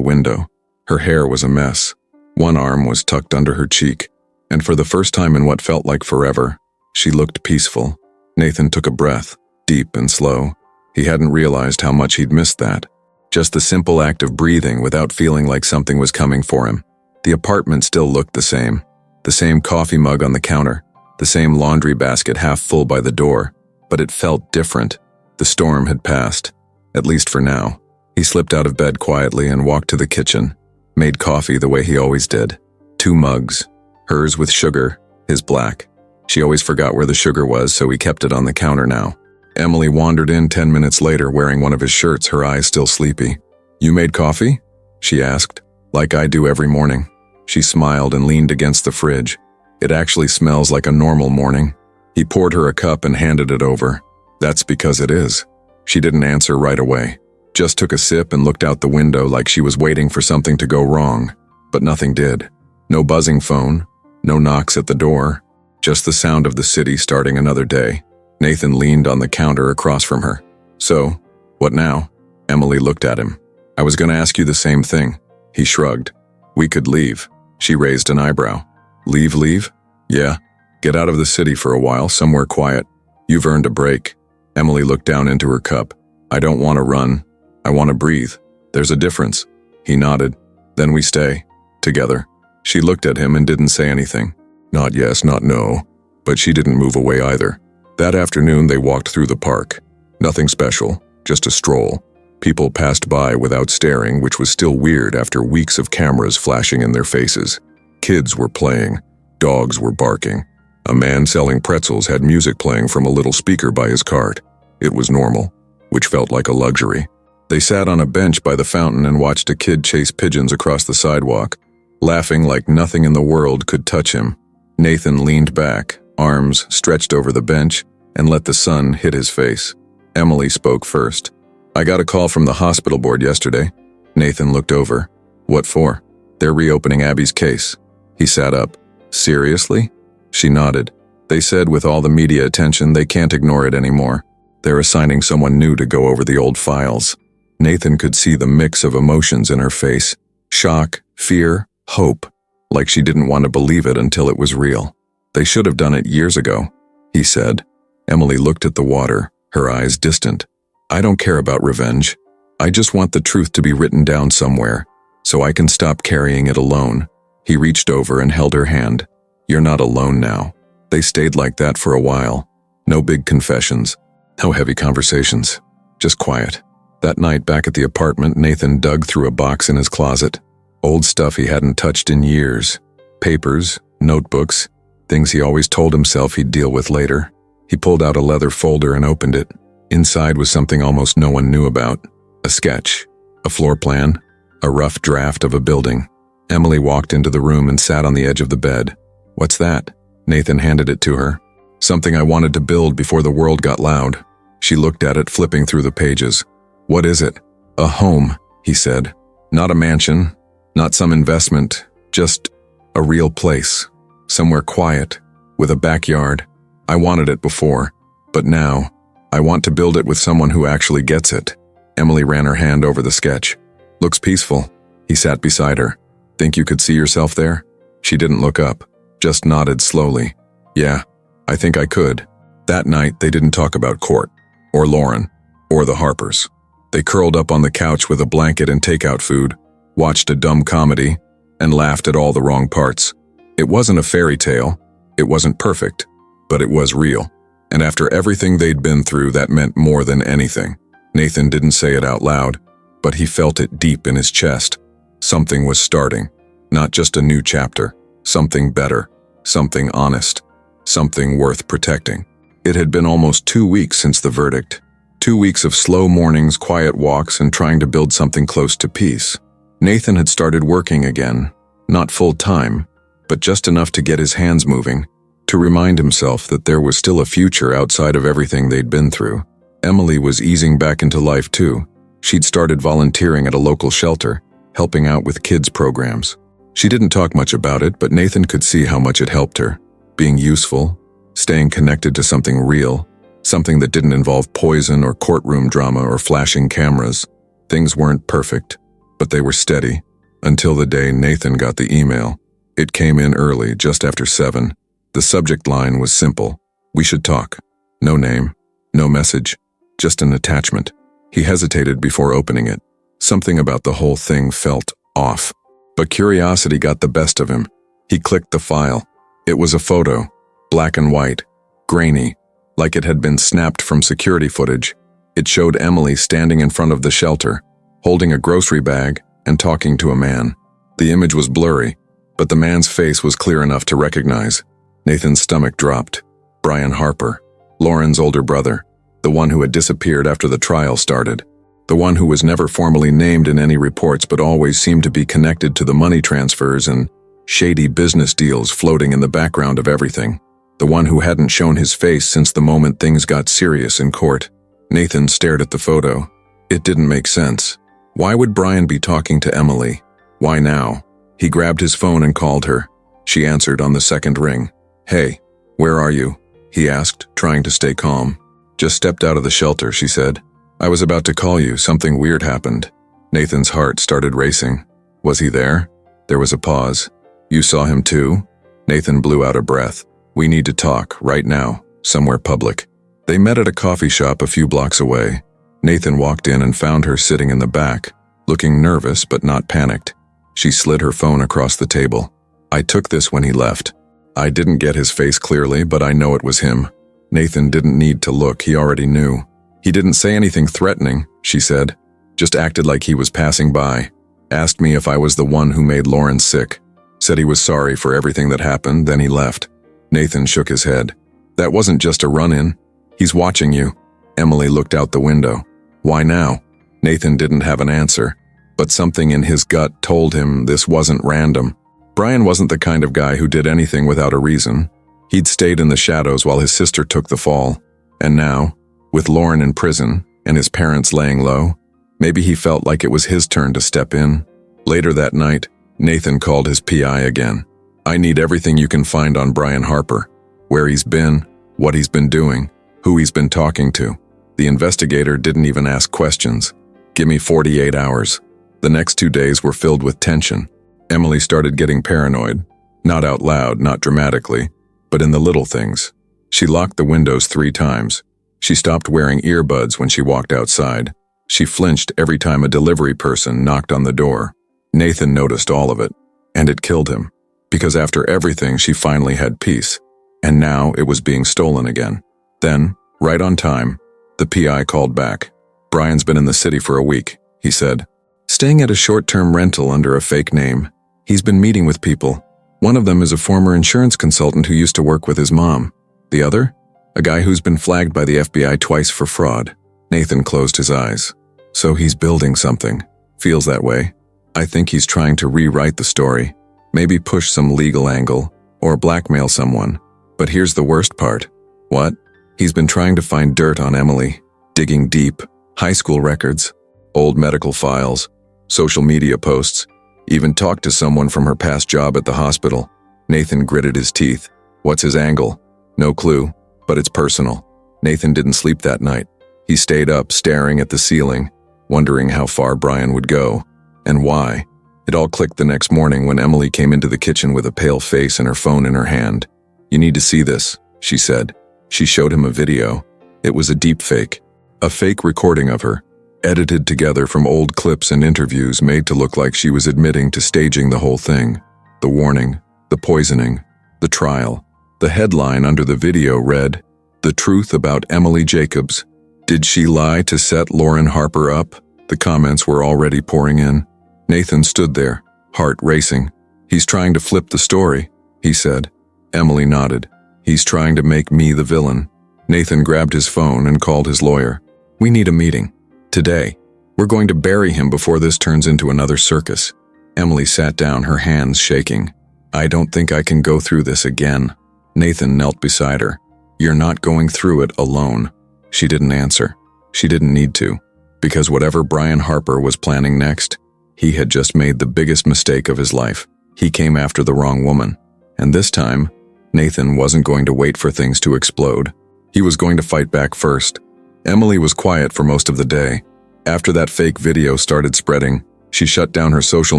window. Her hair was a mess. One arm was tucked under her cheek, and for the first time in what felt like forever, she looked peaceful. Nathan took a breath, deep and slow. He hadn't realized how much he'd missed that. Just the simple act of breathing without feeling like something was coming for him. The apartment still looked the same. The same coffee mug on the counter, the same laundry basket half full by the door, but it felt different. The storm had passed, at least for now. He slipped out of bed quietly and walked to the kitchen, made coffee the way he always did. 2 mugs, hers with sugar, his black. She always forgot where the sugar was, so he kept it on the counter now. Emily wandered in 10 minutes later wearing one of his shirts, her eyes still sleepy. "You made coffee?" she asked. "Like I do every morning." She smiled and leaned against the fridge. "It actually smells like a normal morning." He poured her a cup and handed it over. "That's because it is." She didn't answer right away, just took a sip and looked out the window like she was waiting for something to go wrong. But nothing did. No buzzing phone, no knocks at the door, just the sound of the city starting another day. Nathan leaned on the counter across from her. "So, what now?" Emily looked at him. "I was going to ask you the same thing." He shrugged. "We could leave." She raised an eyebrow. Leave? "Yeah. Get out of the city for a while, somewhere quiet. You've earned a break." Emily looked down into her cup. "I don't want to run. I want to breathe. There's a difference." He nodded. "Then we stay. Together." She looked at him and didn't say anything. Not yes, not no. But she didn't move away either. That afternoon they walked through the park. Nothing special, just a stroll. People passed by without staring, which was still weird after weeks of cameras flashing in their faces. Kids were playing. Dogs were barking. A man selling pretzels had music playing from a little speaker by his cart. It was normal, which felt like a luxury. They sat on a bench by the fountain and watched a kid chase pigeons across the sidewalk, laughing like nothing in the world could touch him. Nathan leaned back, arms stretched over the bench, and let the sun hit his face. Emily spoke first. "I got a call from the hospital board yesterday." Nathan looked over. "What for?" "They're reopening Abby's case." He sat up. "Seriously?" She nodded. "They said with all the media attention they can't ignore it anymore. They're assigning someone new to go over the old files." Nathan could see the mix of emotions in her face. Shock, fear, hope. Like she didn't want to believe it until it was real. "They should have done it years ago," he said. Emily looked at the water, her eyes distant. "I don't care about revenge. I just want the truth to be written down somewhere, so I can stop carrying it alone." He reached over and held her hand. "You're not alone now." They stayed like that for a while. No big confessions, no heavy conversations, just quiet. That night back at the apartment, Nathan dug through a box in his closet. Old stuff he hadn't touched in years. Papers, notebooks, things he always told himself he'd deal with later. He pulled out a leather folder and opened it. Inside was something almost no one knew about. A sketch, a floor plan, a rough draft of a building. Emily walked into the room and sat on the edge of the bed. "What's that?" Nathan handed it to her. "Something I wanted to build before the world got loud." She looked at it, flipping through the pages. "What is it?" "A home," he said. "Not a mansion, not some investment, just a real place. Somewhere quiet, with a backyard. I wanted it before, but now, I want to build it with someone who actually gets it." Emily ran her hand over the sketch. "Looks peaceful." He sat beside her. "Think you could see yourself there?" She didn't look up, just nodded slowly. "Yeah, I think I could." That night, they didn't talk about court, or Lauren, or the Harpers. They curled up on the couch with a blanket and takeout food, watched a dumb comedy, and laughed at all the wrong parts. It wasn't a fairy tale. It wasn't perfect, but it was real. And after everything they'd been through, that meant more than anything. Nathan didn't say it out loud, but he felt it deep in his chest. Something was starting. Not just a new chapter. Something better. Something honest. Something worth protecting. It had been almost 2 weeks since the verdict. 2 weeks of slow mornings, quiet walks, and trying to build something close to peace. Nathan had started working again. Not full-time, but just enough to get his hands moving, to remind himself that there was still a future outside of everything they'd been through. Emily was easing back into life too. She'd started volunteering at a local shelter, helping out with kids' programs. She didn't talk much about it, but Nathan could see how much it helped her. Being useful, staying connected to something real. Something that didn't involve poison or courtroom drama or flashing cameras. Things weren't perfect, but they were steady, until the day Nathan got the email. It came in early, just after 7. The subject line was simple: "We should talk." No name, no message, just an attachment. He hesitated before opening it. Something about the whole thing felt off. But curiosity got the best of him. He clicked the file. It was a photo, black and white, grainy, like it had been snapped from security footage. It showed Emily standing in front of the shelter, holding a grocery bag and talking to a man. The image was blurry, but the man's face was clear enough to recognize. Nathan's stomach dropped. Brian Harper, Lauren's older brother, the one who had disappeared after the trial started. The one who was never formally named in any reports but always seemed to be connected to the money transfers and shady business deals floating in the background of everything. The one who hadn't shown his face since the moment things got serious in court. Nathan stared at the photo. It didn't make sense. Why would Brian be talking to Emily? Why now? He grabbed his phone and called her. She answered on the second ring. "Hey, where are you?" he asked, trying to stay calm. "Just stepped out of the shelter," she said. "I was about to call you. Something weird happened." Nathan's heart started racing. Was he there? There was a pause. "You saw him too?" Nathan blew out a breath. "We need to talk, right now, somewhere public." They met at a coffee shop a few blocks away. Nathan walked in and found her sitting in the back, looking nervous but not panicked. She slid her phone across the table. "I took this when he left. I didn't get his face clearly, but I know it was him." Nathan didn't need to look, he already knew. "He didn't say anything threatening," she said. "Just acted like he was passing by. Asked me if I was the one who made Lauren sick. Said he was sorry for everything that happened, then he left." Nathan shook his head. "That wasn't just a run-in. He's watching you." Emily looked out the window. "Why now?" Nathan didn't have an answer, but something in his gut told him this wasn't random. Brian wasn't the kind of guy who did anything without a reason. He'd stayed in the shadows while his sister took the fall. And now, with Lauren in prison and his parents laying low, maybe he felt like it was his turn to step in. Later that night, Nathan called his PI again. "I need everything you can find on Brian Harper. Where he's been, what he's been doing, who he's been talking to." The investigator didn't even ask questions. "Give me 48 hours. The next 2 days were filled with tension. Emily started getting paranoid. Not out loud, not dramatically, but in the little things. She locked the windows 3 times. She stopped wearing earbuds when she walked outside. She flinched every time a delivery person knocked on the door. Nathan noticed all of it, and it killed him. Because after everything, she finally had peace. And now it was being stolen again. Then, right on time, the PI called back. "Brian's been in the city for a week," he said. "Staying at a short-term rental under a fake name. He's been meeting with people. One of them is a former insurance consultant who used to work with his mom. The other? A guy who's been flagged by the FBI twice for fraud." Nathan closed his eyes. "So he's building something. Feels that way. I think he's trying to rewrite the story. Maybe push some legal angle, or blackmail someone. But here's the worst part." "What?" "He's been trying to find dirt on Emily. Digging deep. High school records, old medical files, social media posts, even talked to someone from her past job at the hospital." Nathan gritted his teeth. What's his angle? No clue, but it's personal. Nathan didn't sleep that night. He stayed up, staring at the ceiling, wondering how far Brian would go, and why. It all clicked the next morning when Emily came into the kitchen with a pale face and her phone in her hand. "You need to see this," she said. She showed him a video. It was a deep fake. A fake recording of her, edited together from old clips and interviews made to look like she was admitting to staging the whole thing. The warning, the poisoning, the trial. The headline under the video read, "The Truth About Emily Jacobs. Did she lie to set Lauren Harper up?" The comments were already pouring in. Nathan stood there, heart racing. "He's trying to flip the story," he said. Emily nodded. "He's trying to make me the villain." Nathan grabbed his phone and called his lawyer. "We need a meeting. Today. We're going to bury him before this turns into another circus." Emily sat down, her hands shaking. "I don't think I can go through this again." Nathan knelt beside her. "You're not going through it alone." She didn't answer. She didn't need to, because whatever Brian Harper was planning next, he had just made the biggest mistake of his life. He came after the wrong woman. And this time, Nathan wasn't going to wait for things to explode. He was going to fight back first. Emily was quiet for most of the day. After that fake video started spreading, she shut down her social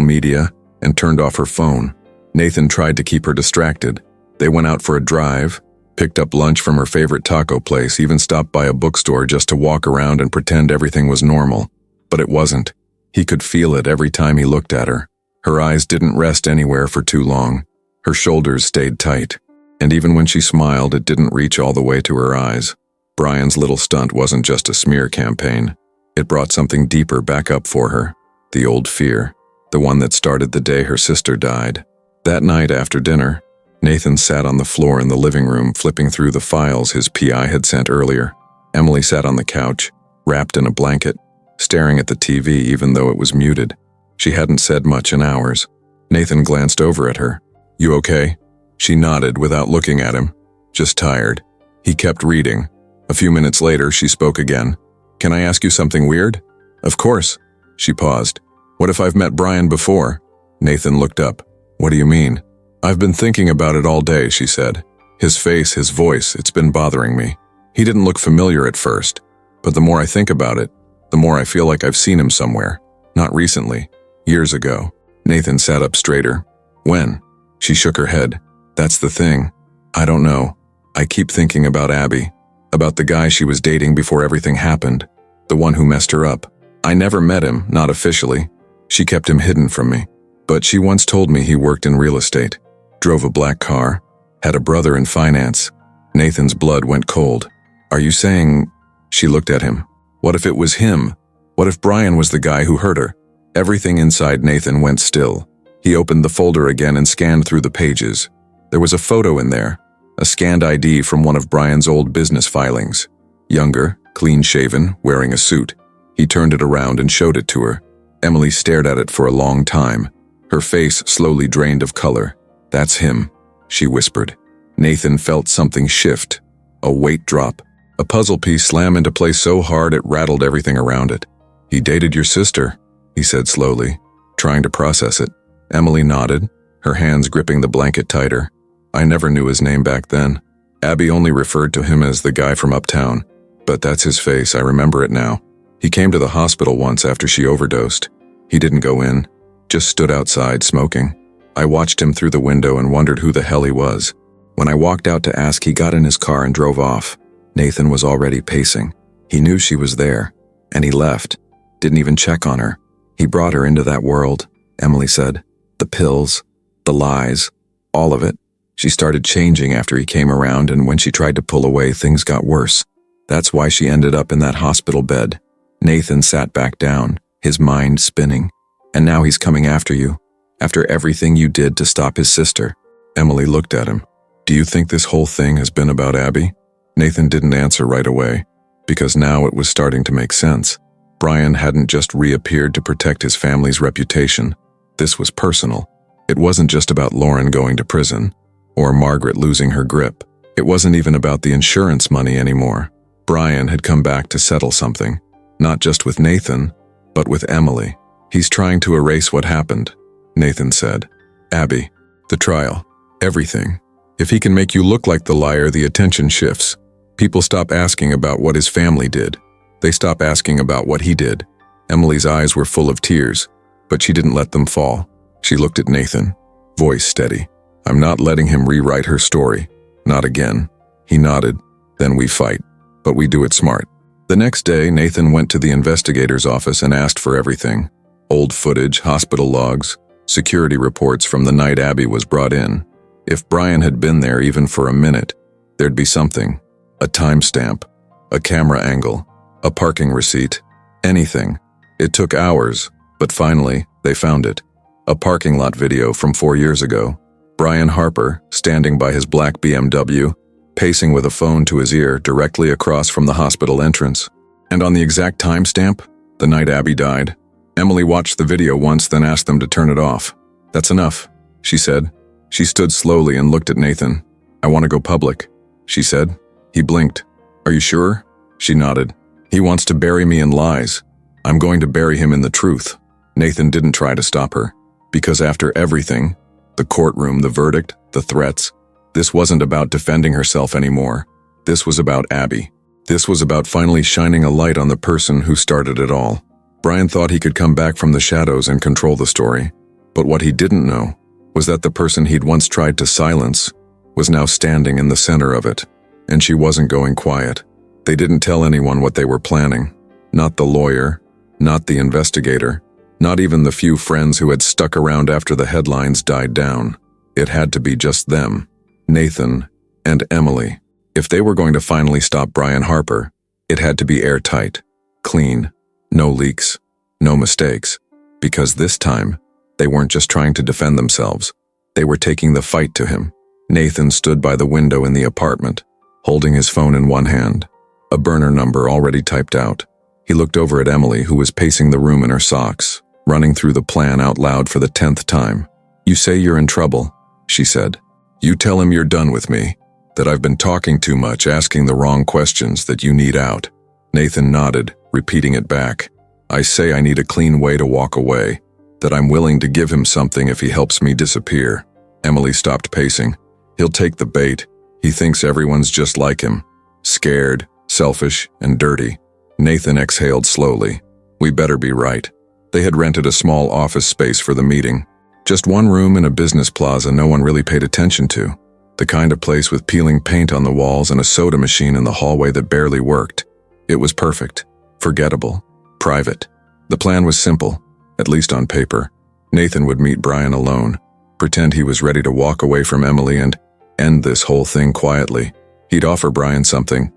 media and turned off her phone. Nathan tried to keep her distracted. They went out for a drive, picked up lunch from her favorite taco place, even stopped by a bookstore just to walk around and pretend everything was normal. But it wasn't. He could feel it every time he looked at her. Her eyes didn't rest anywhere for too long. Her shoulders stayed tight. And even when she smiled, it didn't reach all the way to her eyes. Brian's little stunt wasn't just a smear campaign. It brought something deeper back up for her. The old fear. The one that started the day her sister died. That night after dinner, Nathan sat on the floor in the living room flipping through the files his PI had sent earlier. Emily sat on the couch, wrapped in a blanket, staring at the TV even though it was muted. She hadn't said much in hours. Nathan glanced over at her. "You okay?" She nodded without looking at him. "Just tired." He kept reading. A few minutes later, she spoke again. "Can I ask you something weird?" "Of course." She paused. "What if I've met Brian before?" Nathan looked up. "What do you mean?" "I've been thinking about it all day," she said. "His face, his voice, it's been bothering me. He didn't look familiar at first, but the more I think about it, the more I feel like I've seen him somewhere. Not recently. Years ago." Nathan sat up straighter. "When?" She shook her head. "That's the thing. I don't know. I keep thinking about Abby. About the guy she was dating before everything happened. The one who messed her up. I never met him, not officially. She kept him hidden from me. But she once told me he worked in real estate, drove a black car, had a brother in finance." Nathan's blood went cold. "Are you saying—" She looked at him. "What if it was him? What if Brian was the guy who hurt her?" Everything inside Nathan went still. He opened the folder again and scanned through the pages. There was a photo in there, a scanned ID from one of Brian's old business filings. Younger, clean-shaven, wearing a suit. He turned it around and showed it to her. Emily stared at it for a long time. Her face slowly drained of color. "That's him," she whispered. Nathan felt something shift, a weight drop. A puzzle piece slam into place so hard it rattled everything around it. "He dated your sister," he said slowly, trying to process it. Emily nodded, her hands gripping the blanket tighter. "I never knew his name back then. Abby only referred to him as the guy from uptown. But that's his face, I remember it now. He came to the hospital once after she overdosed. He didn't go in, just stood outside smoking. I watched him through the window and wondered who the hell he was. When I walked out to ask, he got in his car and drove off. Nathan was already pacing. He knew she was there, and he left. Didn't even check on her. He brought her into that world," Emily said. "The pills, the lies, all of it. She started changing after he came around, and when she tried to pull away, things got worse. That's why she ended up in that hospital bed." Nathan sat back down, his mind spinning. "And now he's coming after you, after everything you did to stop his sister." Emily looked at him. "Do you think this whole thing has been about Abby?" Nathan didn't answer right away, because now it was starting to make sense. Brian hadn't just reappeared to protect his family's reputation. This was personal. It wasn't just about Lauren going to prison, or Margaret losing her grip. It wasn't even about the insurance money anymore. Brian had come back to settle something, not just with Nathan, but with Emily. "He's trying to erase what happened," Nathan said. "Abby, the trial, everything. If he can make you look like the liar, the attention shifts. People stop asking about what his family did. They stop asking about what he did." Emily's eyes were full of tears, but she didn't let them fall. She looked at Nathan, voice steady. "I'm not letting him rewrite her story. Not again." He nodded. "Then we fight, but we do it smart." The next day, Nathan went to the investigator's office and asked for everything. Old footage, hospital logs, security reports from the night Abby was brought in. If Brian had been there even for a minute, there'd be something. A timestamp, a camera angle, a parking receipt, anything. It took hours, but finally, they found it. A parking lot video from 4 years ago. Brian Harper, standing by his black BMW, pacing with a phone to his ear directly across from the hospital entrance. And on the exact timestamp, the night Abby died. Emily watched the video once, then asked them to turn it off. "That's enough," she said. She stood slowly and looked at Nathan. "I want to go public," she said. He blinked. "Are you sure?" She nodded. "He wants to bury me in lies. I'm going to bury him in the truth." Nathan didn't try to stop her, because after everything, the courtroom, the verdict, the threats, this wasn't about defending herself anymore. This was about Abby. This was about finally shining a light on the person who started it all. Brian thought he could come back from the shadows and control the story, but what he didn't know was that the person he'd once tried to silence was now standing in the center of it, and she wasn't going quiet. They didn't tell anyone what they were planning. Not the lawyer, not the investigator, not even the few friends who had stuck around after the headlines died down. It had to be just them, Nathan and Emily. If they were going to finally stop Brian Harper, it had to be airtight, clean, no leaks, no mistakes, because this time, they weren't just trying to defend themselves. They were taking the fight to him. Nathan stood by the window in the apartment, holding his phone in one hand, a burner number already typed out. He looked over at Emily, who was pacing the room in her socks, running through the plan out loud for the 10th time. "You say you're in trouble," she said. "You tell him you're done with me, that I've been talking too much, asking the wrong questions, that you need out." Nathan nodded, repeating it back. "I say I need a clean way to walk away, that I'm willing to give him something if he helps me disappear." Emily stopped pacing. "He'll take the bait. He thinks everyone's just like him. Scared, selfish, and dirty." Nathan exhaled slowly. "We better be right." They had rented a small office space for the meeting. Just one room in a business plaza no one really paid attention to. The kind of place with peeling paint on the walls and a soda machine in the hallway that barely worked. It was perfect, forgettable, private. The plan was simple, at least on paper. Nathan would meet Brian alone, pretend he was ready to walk away from Emily and end this whole thing quietly. He'd offer Brian something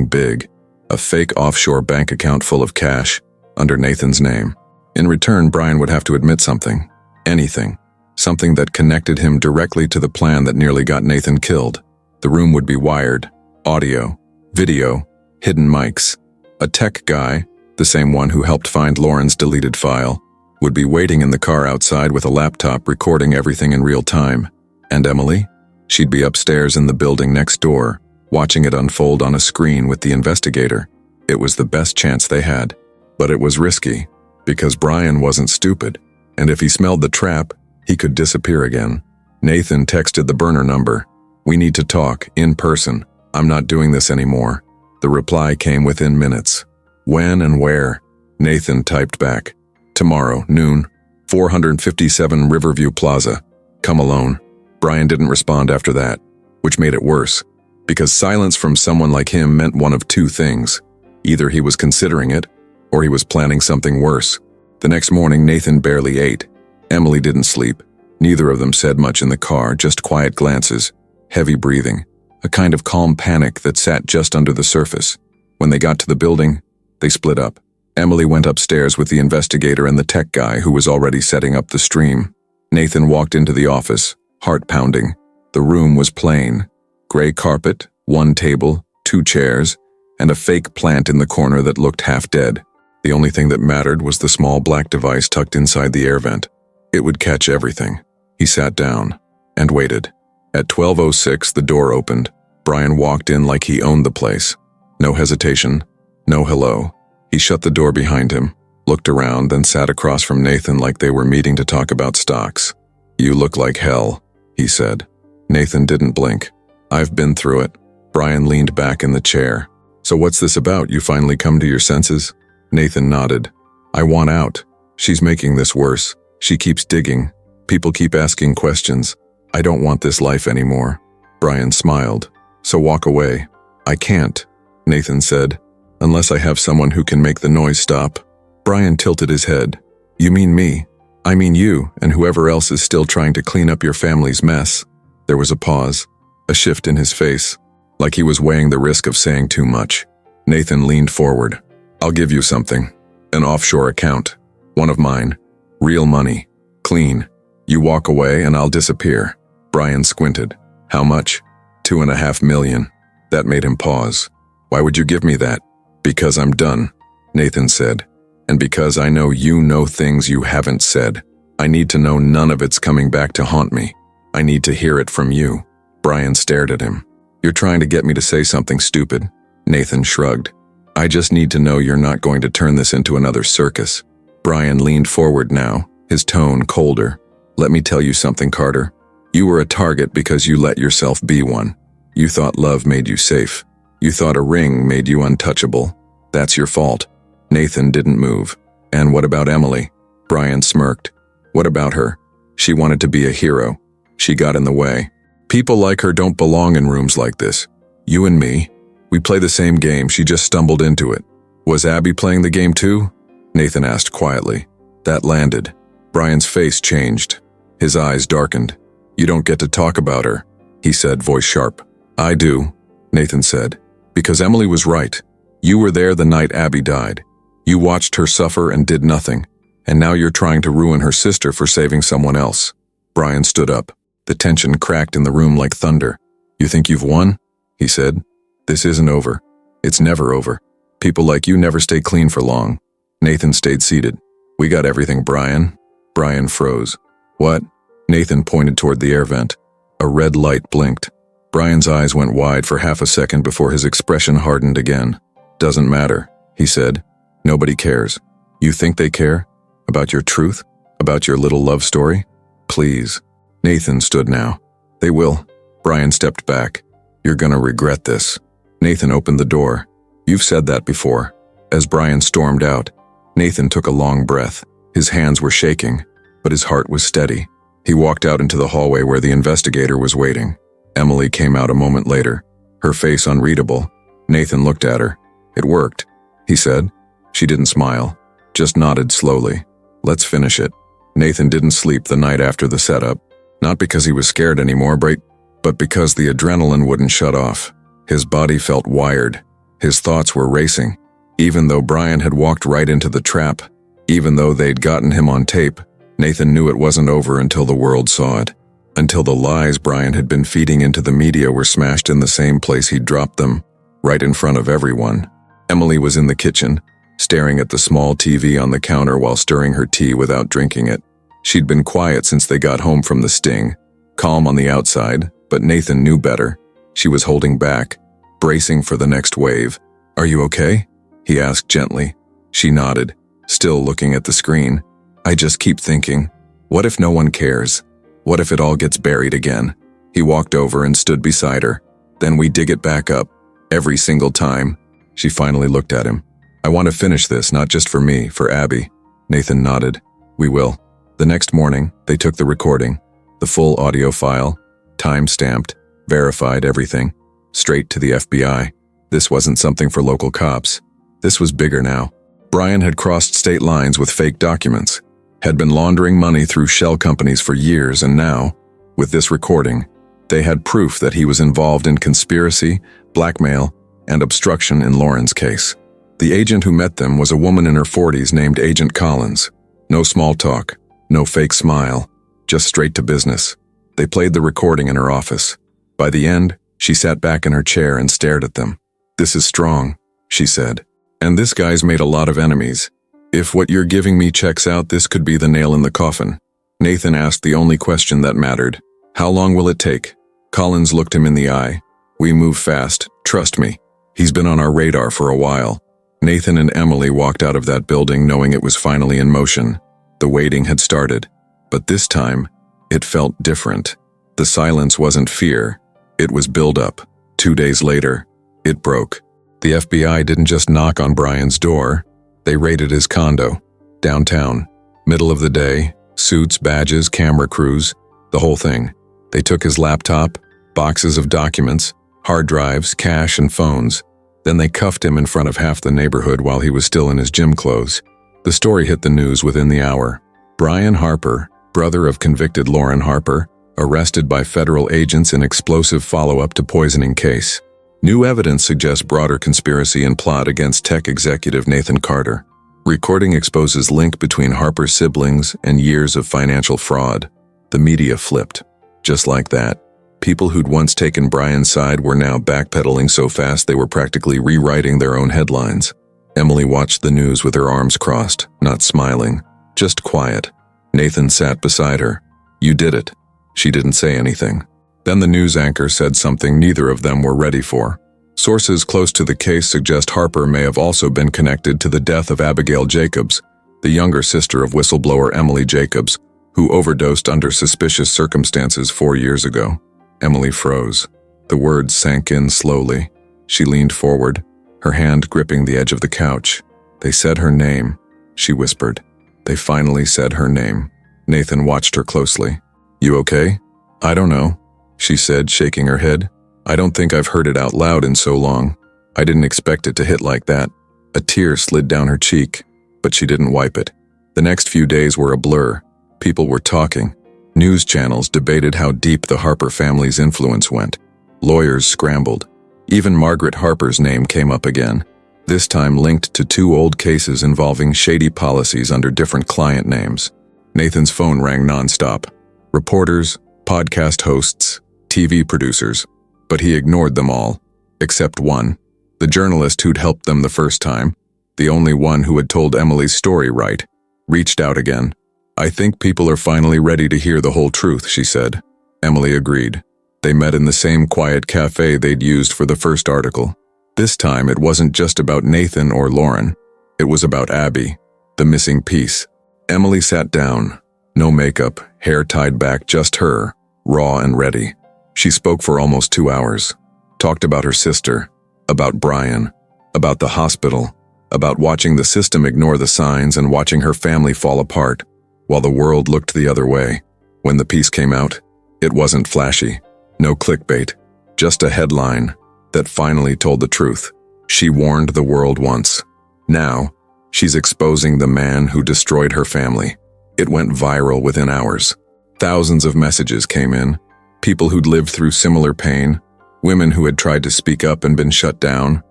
big, a fake offshore bank account full of cash under Nathan's name. In return, Brian would have to admit something, anything, something that connected him directly to the plan that nearly got Nathan killed. The room would be wired, audio, video, hidden mics. A tech guy, the same one who helped find Lauren's deleted file, would be waiting in the car outside with a laptop recording everything in real time. And Emily? She'd be upstairs in the building next door, watching it unfold on a screen with the investigator. It was the best chance they had. But it was risky, because Brian wasn't stupid, and if he smelled the trap, he could disappear again. Nathan texted the burner number. "We need to talk, in person. I'm not doing this anymore." The reply came within minutes. "When and where?" Nathan typed back. "Tomorrow, noon, 457 Riverview Plaza. Come alone." Brian didn't respond after that, which made it worse, because silence from someone like him meant one of two things. Either he was considering it, or he was planning something worse. The next morning, Nathan barely ate. Emily didn't sleep. Neither of them said much in the car, just quiet glances, heavy breathing, a kind of calm panic that sat just under the surface. When they got to the building, they split up. Emily went upstairs with the investigator and the tech guy who was already setting up the stream. Nathan walked into the office, heart pounding. The room was plain. Gray carpet, one table, two chairs, and a fake plant in the corner that looked half dead. The only thing that mattered was the small black device tucked inside the air vent. It would catch everything. He sat down and waited. At 12:06, the door opened. Brian walked in like he owned the place. No hesitation, no hello. He shut the door behind him, looked around, then sat across from Nathan like they were meeting to talk about stocks. "You look like hell," he said. Nathan didn't blink. "I've been through it." Brian leaned back in the chair. "So what's this about? You finally come to your senses?" Nathan nodded. "I want out. She's making this worse. She keeps digging. People keep asking questions. I don't want this life anymore." Brian smiled. "So walk away." "I can't," Nathan said, "unless I have someone who can make the noise stop." Brian tilted his head. "You mean me?" "I mean you and whoever else is still trying to clean up your family's mess." There was a pause, a shift in his face, like he was weighing the risk of saying too much. Nathan leaned forward. "I'll give you something. An offshore account. One of mine. Real money. Clean. You walk away and I'll disappear." Brian squinted. "How much?" "2.5 million. That made him pause. "Why would you give me that?" "Because I'm done," Nathan said. "And because I know you know things you haven't said. I need to know none of it's coming back to haunt me. I need to hear it from you." Brian stared at him. "You're trying to get me to say something stupid." Nathan shrugged. "I just need to know you're not going to turn this into another circus." Brian leaned forward now, his tone colder. "Let me tell you something, Carter. You were a target because you let yourself be one. You thought love made you safe. You thought a ring made you untouchable. That's your fault. Nathan didn't move. And what about Emily? Brian smirked. What about her? She wanted to be a hero. She got in the way. People like her don't belong in rooms like this. You and me, we play the same game, she just stumbled into it. Was Abby playing the game too? Nathan asked quietly. That landed. Brian's face changed. His eyes darkened. You don't get to talk about her, he said, voice sharp. I do, Nathan said. Because Emily was right. You were there the night Abby died. You watched her suffer and did nothing. And now you're trying to ruin her sister for saving someone else. Brian stood up. The tension cracked in the room like thunder. You think you've won? He said. This isn't over. It's never over. People like you never stay clean for long. Nathan stayed seated. We got everything, Brian. Brian froze. What? Nathan pointed toward the air vent. A red light blinked. Brian's eyes went wide for half a second before his expression hardened again. Doesn't matter, he said. Nobody cares. You think they care? About your truth? About your little love story? Please. Nathan stood now. They will. Brian stepped back. You're gonna regret this. Nathan opened the door. You've said that before. As Brian stormed out, Nathan took a long breath. His hands were shaking, but his heart was steady. He walked out into the hallway where the investigator was waiting. Emily came out a moment later, her face unreadable. Nathan looked at her. It worked, he said. She didn't smile, just nodded slowly. Let's finish it. Nathan didn't sleep the night after the setup, not because he was scared anymore, but because the adrenaline wouldn't shut off. His body felt wired. His thoughts were racing. Even though Brian had walked right into the trap, even though they'd gotten him on tape, Nathan knew it wasn't over until the world saw it. Until the lies Brian had been feeding into the media were smashed in the same place he'd dropped them, right in front of everyone. Emily was in the kitchen, staring at the small TV on the counter while stirring her tea without drinking it. She'd been quiet since they got home from the sting, calm on the outside, but Nathan knew better. She was holding back, bracing for the next wave. Are you okay? He asked gently. She nodded, still looking at the screen. I just keep thinking, what if no one cares? What if it all gets buried again? He walked over and stood beside her. Then we dig it back up, every single time. She finally looked at him. I want to finish this, not just for me, for Abby. Nathan nodded. We will. The next morning, they took the recording, the full audio file, time-stamped, verified everything, straight to the FBI. This wasn't something for local cops. This was bigger now. Brian had crossed state lines with fake documents, had been laundering money through shell companies for years, and now, with this recording, they had proof that he was involved in conspiracy, blackmail, and obstruction in Lauren's case. The agent who met them was a woman in her 40s named Agent Collins. No small talk, no fake smile, just straight to business. They played the recording in her office. By the end, she sat back in her chair and stared at them. This is strong, she said. And this guy's made a lot of enemies. If what you're giving me checks out, this could be the nail in the coffin. Nathan asked the only question that mattered. How long will it take? Collins looked him in the eye. We move fast, trust me. He's been on our radar for a while. Nathan and Emily walked out of that building knowing it was finally in motion. The waiting had started. But this time, it felt different. The silence wasn't fear. It was build-up. 2 days later, it broke. The FBI didn't just knock on Brian's door. They raided his condo, downtown, middle of the day, suits, badges, camera crews, the whole thing. They took his laptop, boxes of documents, hard drives, cash, and phones. Then they cuffed him in front of half the neighborhood while he was still in his gym clothes. The story hit the news within the hour. Brian Harper, brother of convicted Lauren Harper, arrested by federal agents in explosive follow-up to poisoning case. New evidence suggests broader conspiracy and plot against tech executive Nathan Carter. Recording exposes link between Harper's siblings and years of financial fraud. The media flipped. Just like that, people who'd once taken Brian's side were now backpedaling so fast they were practically rewriting their own headlines. Emily watched the news with her arms crossed, not smiling, just quiet. Nathan sat beside her. You did it. She didn't say anything. Then the news anchor said something neither of them were ready for. Sources close to the case suggest Harper may have also been connected to the death of Abigail Jacobs, the younger sister of whistleblower Emily Jacobs, who overdosed under suspicious circumstances 4 years ago. Emily froze. The words sank in slowly. She leaned forward, her hand gripping the edge of the couch. They said her name, she whispered. They finally said her name. Nathan watched her closely. You okay? I don't know, she said, shaking her head. I don't think I've heard it out loud in so long. I didn't expect it to hit like that. A tear slid down her cheek, but she didn't wipe it. The next few days were a blur. People were talking. News channels debated how deep the Harper family's influence went. Lawyers scrambled. Even Margaret Harper's name came up again, this time linked to 2 old cases involving shady policies under different client names. Nathan's phone rang nonstop. Reporters, podcast hosts, TV producers. But he ignored them all, except one. The journalist who'd helped them the first time, the only one who had told Emily's story right, reached out again. I think people are finally ready to hear the whole truth, she said. Emily agreed. They met in the same quiet cafe they'd used for the first article. This time it wasn't just about Nathan or Lauren. It was about Abby, the missing piece. Emily sat down. No makeup, hair tied back, just her, raw and ready. She spoke for almost 2 hours. Talked about her sister, about Brian, about the hospital, about watching the system ignore the signs and watching her family fall apart, while the world looked the other way. When the piece came out, it wasn't flashy. No clickbait, just a headline that finally told the truth. She warned the world once. Now, she's exposing the man who destroyed her family. It went viral within hours. Thousands of messages came in. People who'd lived through similar pain, women who had tried to speak up and been shut down,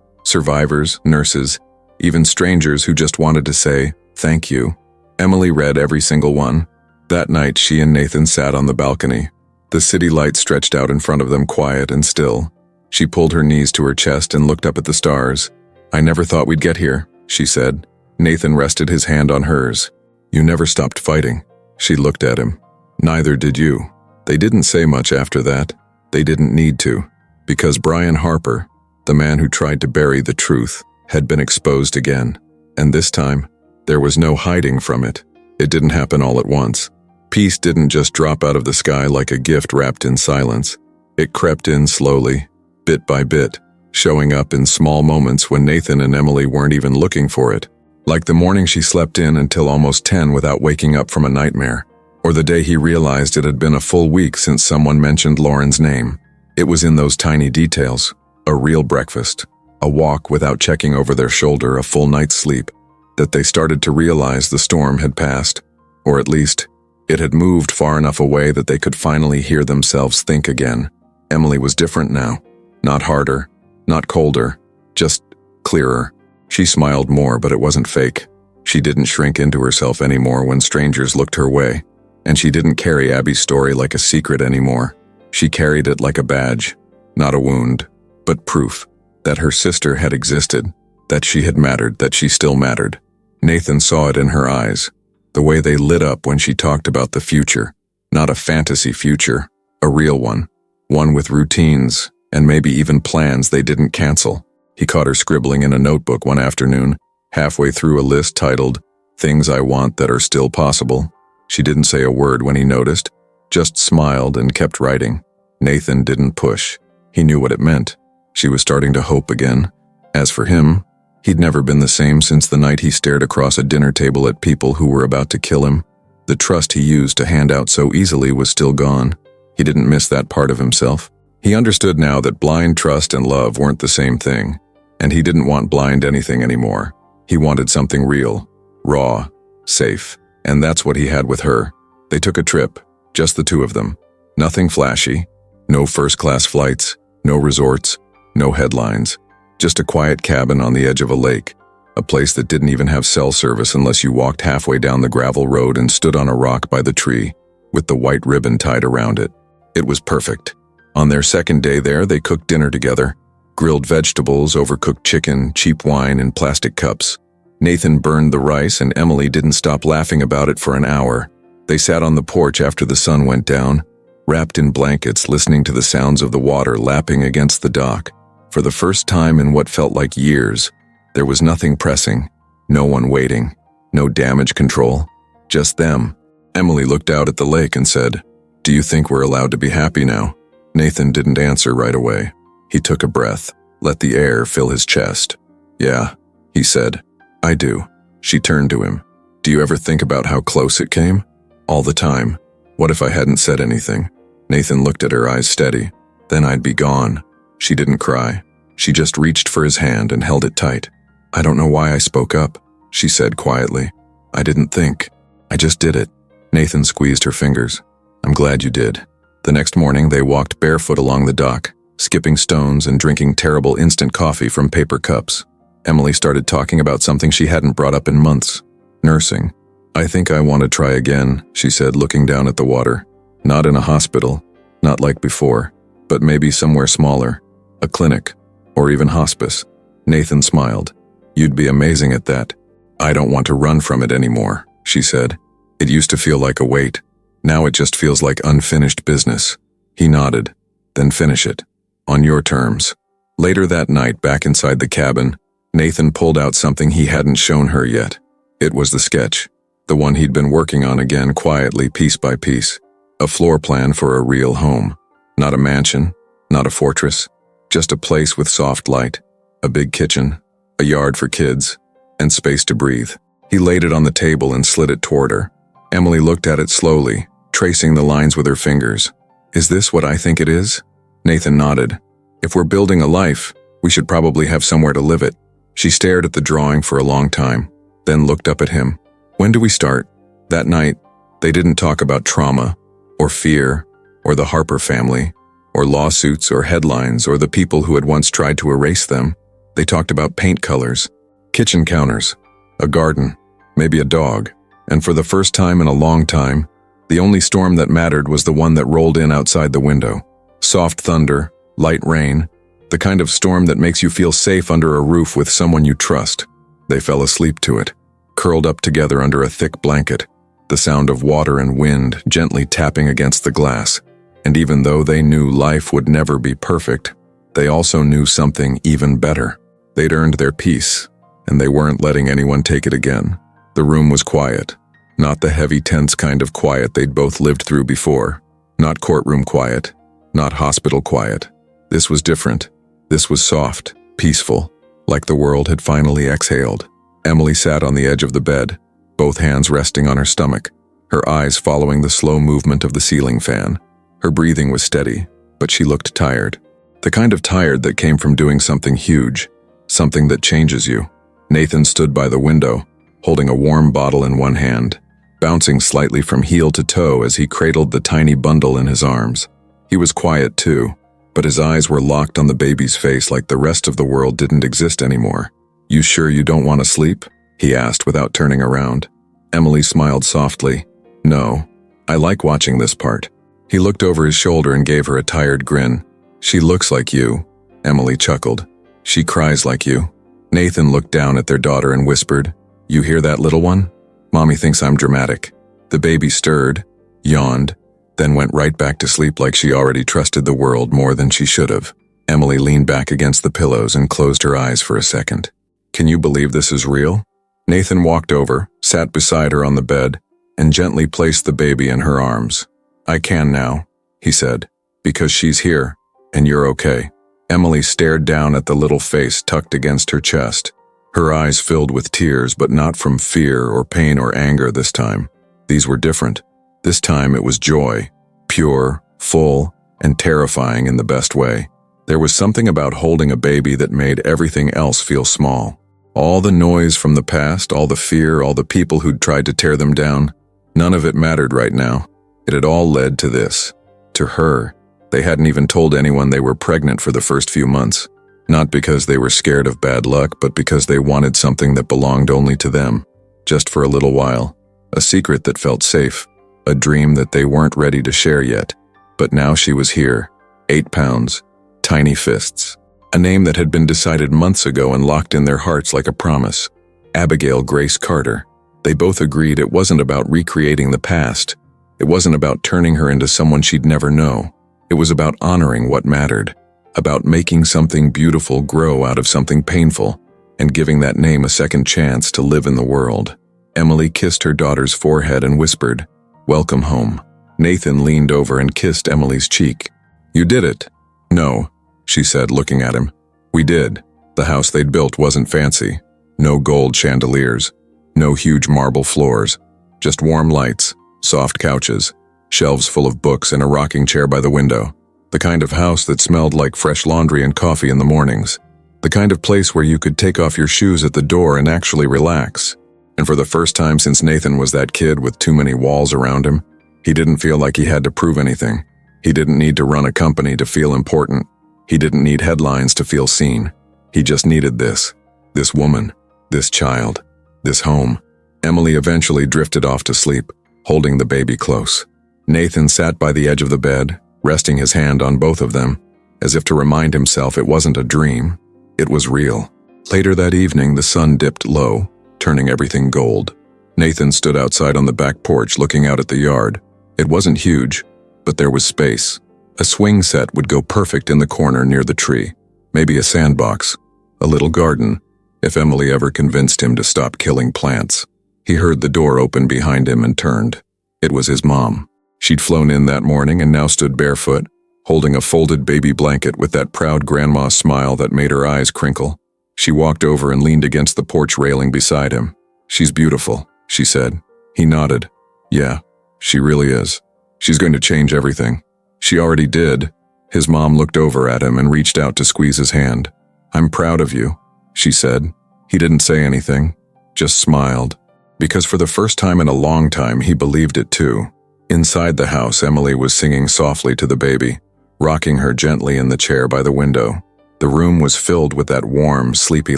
survivors, nurses, even strangers who just wanted to say, thank you. Emily read every single one. That night, she and Nathan sat on the balcony. The city lights stretched out in front of them, quiet and still. She pulled her knees to her chest and looked up at the stars. I never thought we'd get here, she said. Nathan rested his hand on hers. You never stopped fighting. She looked at him. Neither did you. They didn't say much after that. They didn't need to. Because Brian Harper, the man who tried to bury the truth, had been exposed again. And this time, there was no hiding from it. It didn't happen all at once. Peace didn't just drop out of the sky like a gift wrapped in silence. It crept in slowly, bit by bit, showing up in small moments when Nathan and Emily weren't even looking for it. Like the morning she slept in until almost 10 without waking up from a nightmare. Or the day he realized it had been a full week since someone mentioned Lauren's name. It was in those tiny details. A real breakfast, a walk without checking over their shoulder, a full night's sleep, that they started to realize the storm had passed. Or at least, it had moved far enough away that they could finally hear themselves think again. Emily was different now. Not harder, not colder, just clearer. She smiled more, but it wasn't fake. She didn't shrink into herself anymore when strangers looked her way. And she didn't carry Abby's story like a secret anymore. She carried it like a badge, not a wound, but proof that her sister had existed, that she had mattered, that she still mattered. Nathan saw it in her eyes, the way they lit up when she talked about the future. Not a fantasy future, a real one. One with routines, and maybe even plans they didn't cancel. He caught her scribbling in a notebook one afternoon, halfway through a list titled, Things I Want That Are Still Possible. She didn't say a word when he noticed, just smiled and kept writing. Nathan didn't push. He knew what it meant. She was starting to hope again. As for him, he'd never been the same since the night he stared across a dinner table at people who were about to kill him. The trust he used to hand out so easily was still gone. He didn't miss that part of himself. He understood now that blind trust and love weren't the same thing, and he didn't want blind anything anymore. He wanted something real, raw, safe, and that's what he had with her. They took a trip, just the two of them. Nothing flashy, no first-class flights, no resorts, no headlines. Just a quiet cabin on the edge of a lake, a place that didn't even have cell service unless you walked halfway down the gravel road and stood on a rock by the tree, with the white ribbon tied around it. It was perfect. On their second day there, they cooked dinner together. Grilled vegetables, overcooked chicken, cheap wine in plastic cups. Nathan burned the rice and Emily didn't stop laughing about it for an hour. They sat on the porch after the sun went down, wrapped in blankets, listening to the sounds of the water lapping against the dock. For the first time in what felt like years, there was nothing pressing, no one waiting, no damage control, just them. Emily looked out at the lake and said, "Do you think we're allowed to be happy now?" Nathan didn't answer right away. He took a breath. let the air fill his chest. "Yeah," he said. "I do." She turned to him. "Do you ever think about how close it came?" "All the time. What if I hadn't said anything?" Nathan looked at her, eyes steady. "Then I'd be gone." She didn't cry. She just reached for his hand and held it tight. "I don't know why I spoke up," she said quietly. "I didn't think. I just did it." Nathan squeezed her fingers. "I'm glad you did." The next morning, they walked barefoot along the dock, skipping stones and drinking terrible instant coffee from paper cups. Emily started talking about something she hadn't brought up in months: nursing. "I think I want to try again," she said, looking down at the water. "Not in a hospital, not like before, but maybe somewhere smaller, a clinic, or even hospice." Nathan smiled. "You'd be amazing at that." "I don't want to run from it anymore," she said. "It used to feel like a weight. Now it just feels like unfinished business." He nodded. "Then finish it. On your terms." Later that night, back inside the cabin, Nathan pulled out something he hadn't shown her yet. It was the sketch, the one he'd been working on again quietly, piece by piece. A floor plan for a real home. Not a mansion, not a fortress, just a place with soft light, a big kitchen, a yard for kids, and space to breathe. He laid it on the table and slid it toward her. Emily looked at it slowly, tracing the lines with her fingers. "Is this what I think it is?" Nathan nodded. "If we're building a life, we should probably have somewhere to live it." She stared at the drawing for a long time, then looked up at him. "When do we start?" That night, they didn't talk about trauma, or fear, or the Harper family, or lawsuits or headlines or the people who had once tried to erase them. They talked about paint colors, kitchen counters, a garden, maybe a dog. And for the first time in a long time, the only storm that mattered was the one that rolled in outside the window. Soft thunder, light rain, the kind of storm that makes you feel safe under a roof with someone you trust. They fell asleep to it, curled up together under a thick blanket, the sound of water and wind gently tapping against the glass. And even though they knew life would never be perfect, they also knew something even better. They'd earned their peace, and they weren't letting anyone take it again. The room was quiet, not the heavy, tense kind of quiet they'd both lived through before. Not courtroom quiet, not hospital quiet. This was different. This was soft, peaceful, like the world had finally exhaled. Emily sat on the edge of the bed, both hands resting on her stomach, her eyes following the slow movement of the ceiling fan. Her breathing was steady, but she looked tired. The kind of tired that came from doing something huge, something that changes you. Nathan stood by the window, holding a warm bottle in one hand, bouncing slightly from heel to toe as he cradled the tiny bundle in his arms. He was quiet too, but his eyes were locked on the baby's face like the rest of the world didn't exist anymore. "You sure you don't want to sleep?" he asked without turning around. Emily smiled softly. "No, I like watching this part." He looked over his shoulder and gave her a tired grin. "She looks like you," Emily chuckled. "She cries like you." Nathan looked down at their daughter and whispered, "You hear that, little one? Mommy thinks I'm dramatic." The baby stirred, yawned, then went right back to sleep like she already trusted the world more than she should have. Emily leaned back against the pillows and closed her eyes for a second. "Can you believe this is real?" Nathan walked over, sat beside her on the bed, and gently placed the baby in her arms. "I can now," he said, "because she's here, and you're okay." Emily stared down at the little face tucked against her chest. Her eyes filled with tears, but not from fear or pain or anger this time. These were different. This time it was joy, pure, full, and terrifying in the best way. There was something about holding a baby that made everything else feel small. All the noise from the past, all the fear, all the people who'd tried to tear them down, none of it mattered right now. It had all led to this. To her. They hadn't even told anyone they were pregnant for the first few months. Not because they were scared of bad luck, but because they wanted something that belonged only to them. Just for a little while. A secret that felt safe. A dream that they weren't ready to share yet. But now she was here. 8 pounds. Tiny fists. A name that had been decided months ago and locked in their hearts like a promise. Abigail Grace Carter. They both agreed it wasn't about recreating the past. It wasn't about turning her into someone she'd never know. It was about honoring what mattered. About making something beautiful grow out of something painful, and giving that name a second chance to live in the world. Emily kissed her daughter's forehead and whispered, "Welcome home." Nathan leaned over and kissed Emily's cheek. "You did it." "No," she said, looking at him. We did. The house they'd built wasn't fancy. No gold chandeliers. No huge marble floors. Just warm lights, soft couches, shelves full of books and a rocking chair by the window. The kind of house that smelled like fresh laundry and coffee in the mornings. The kind of place where you could take off your shoes at the door and actually relax. And for the first time since Nathan was that kid with too many walls around him, he didn't feel like he had to prove anything. He didn't need to run a company to feel important. He didn't need headlines to feel seen. He just needed this. This woman. This child. This home. Emily eventually drifted off to sleep, holding the baby close. Nathan sat by the edge of the bed, resting his hand on both of them, as if to remind himself it wasn't a dream. It was real. Later that evening, the sun dipped low, turning everything gold. Nathan stood outside on the back porch looking out at the yard. It wasn't huge, but there was space. A swing set would go perfect in the corner near the tree. Maybe a sandbox. A little garden, if Emily ever convinced him to stop killing plants. He heard the door open behind him and turned. It was his mom. She'd flown in that morning and now stood barefoot, holding a folded baby blanket with that proud grandma smile that made her eyes crinkle. She walked over and leaned against the porch railing beside him. "She's beautiful," she said. He nodded. "Yeah, she really is. She's going to change everything." She already did. His mom looked over at him and reached out to squeeze his hand. "I'm proud of you," she said. He didn't say anything, just smiled. Because for the first time in a long time, he believed it too. Inside the house, Emily was singing softly to the baby, rocking her gently in the chair by the window. The room was filled with that warm, sleepy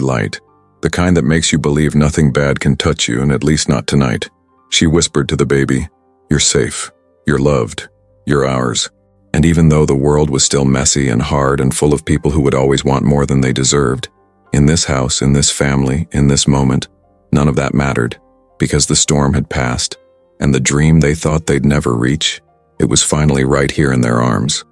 light, the kind that makes you believe nothing bad can touch you, and at least not tonight. She whispered to the baby, "You're safe. You're loved. You're ours." And even though the world was still messy and hard and full of people who would always want more than they deserved, in this house, in this family, in this moment, none of that mattered, because the storm had passed, and the dream they thought they'd never reach, it was finally right here in their arms.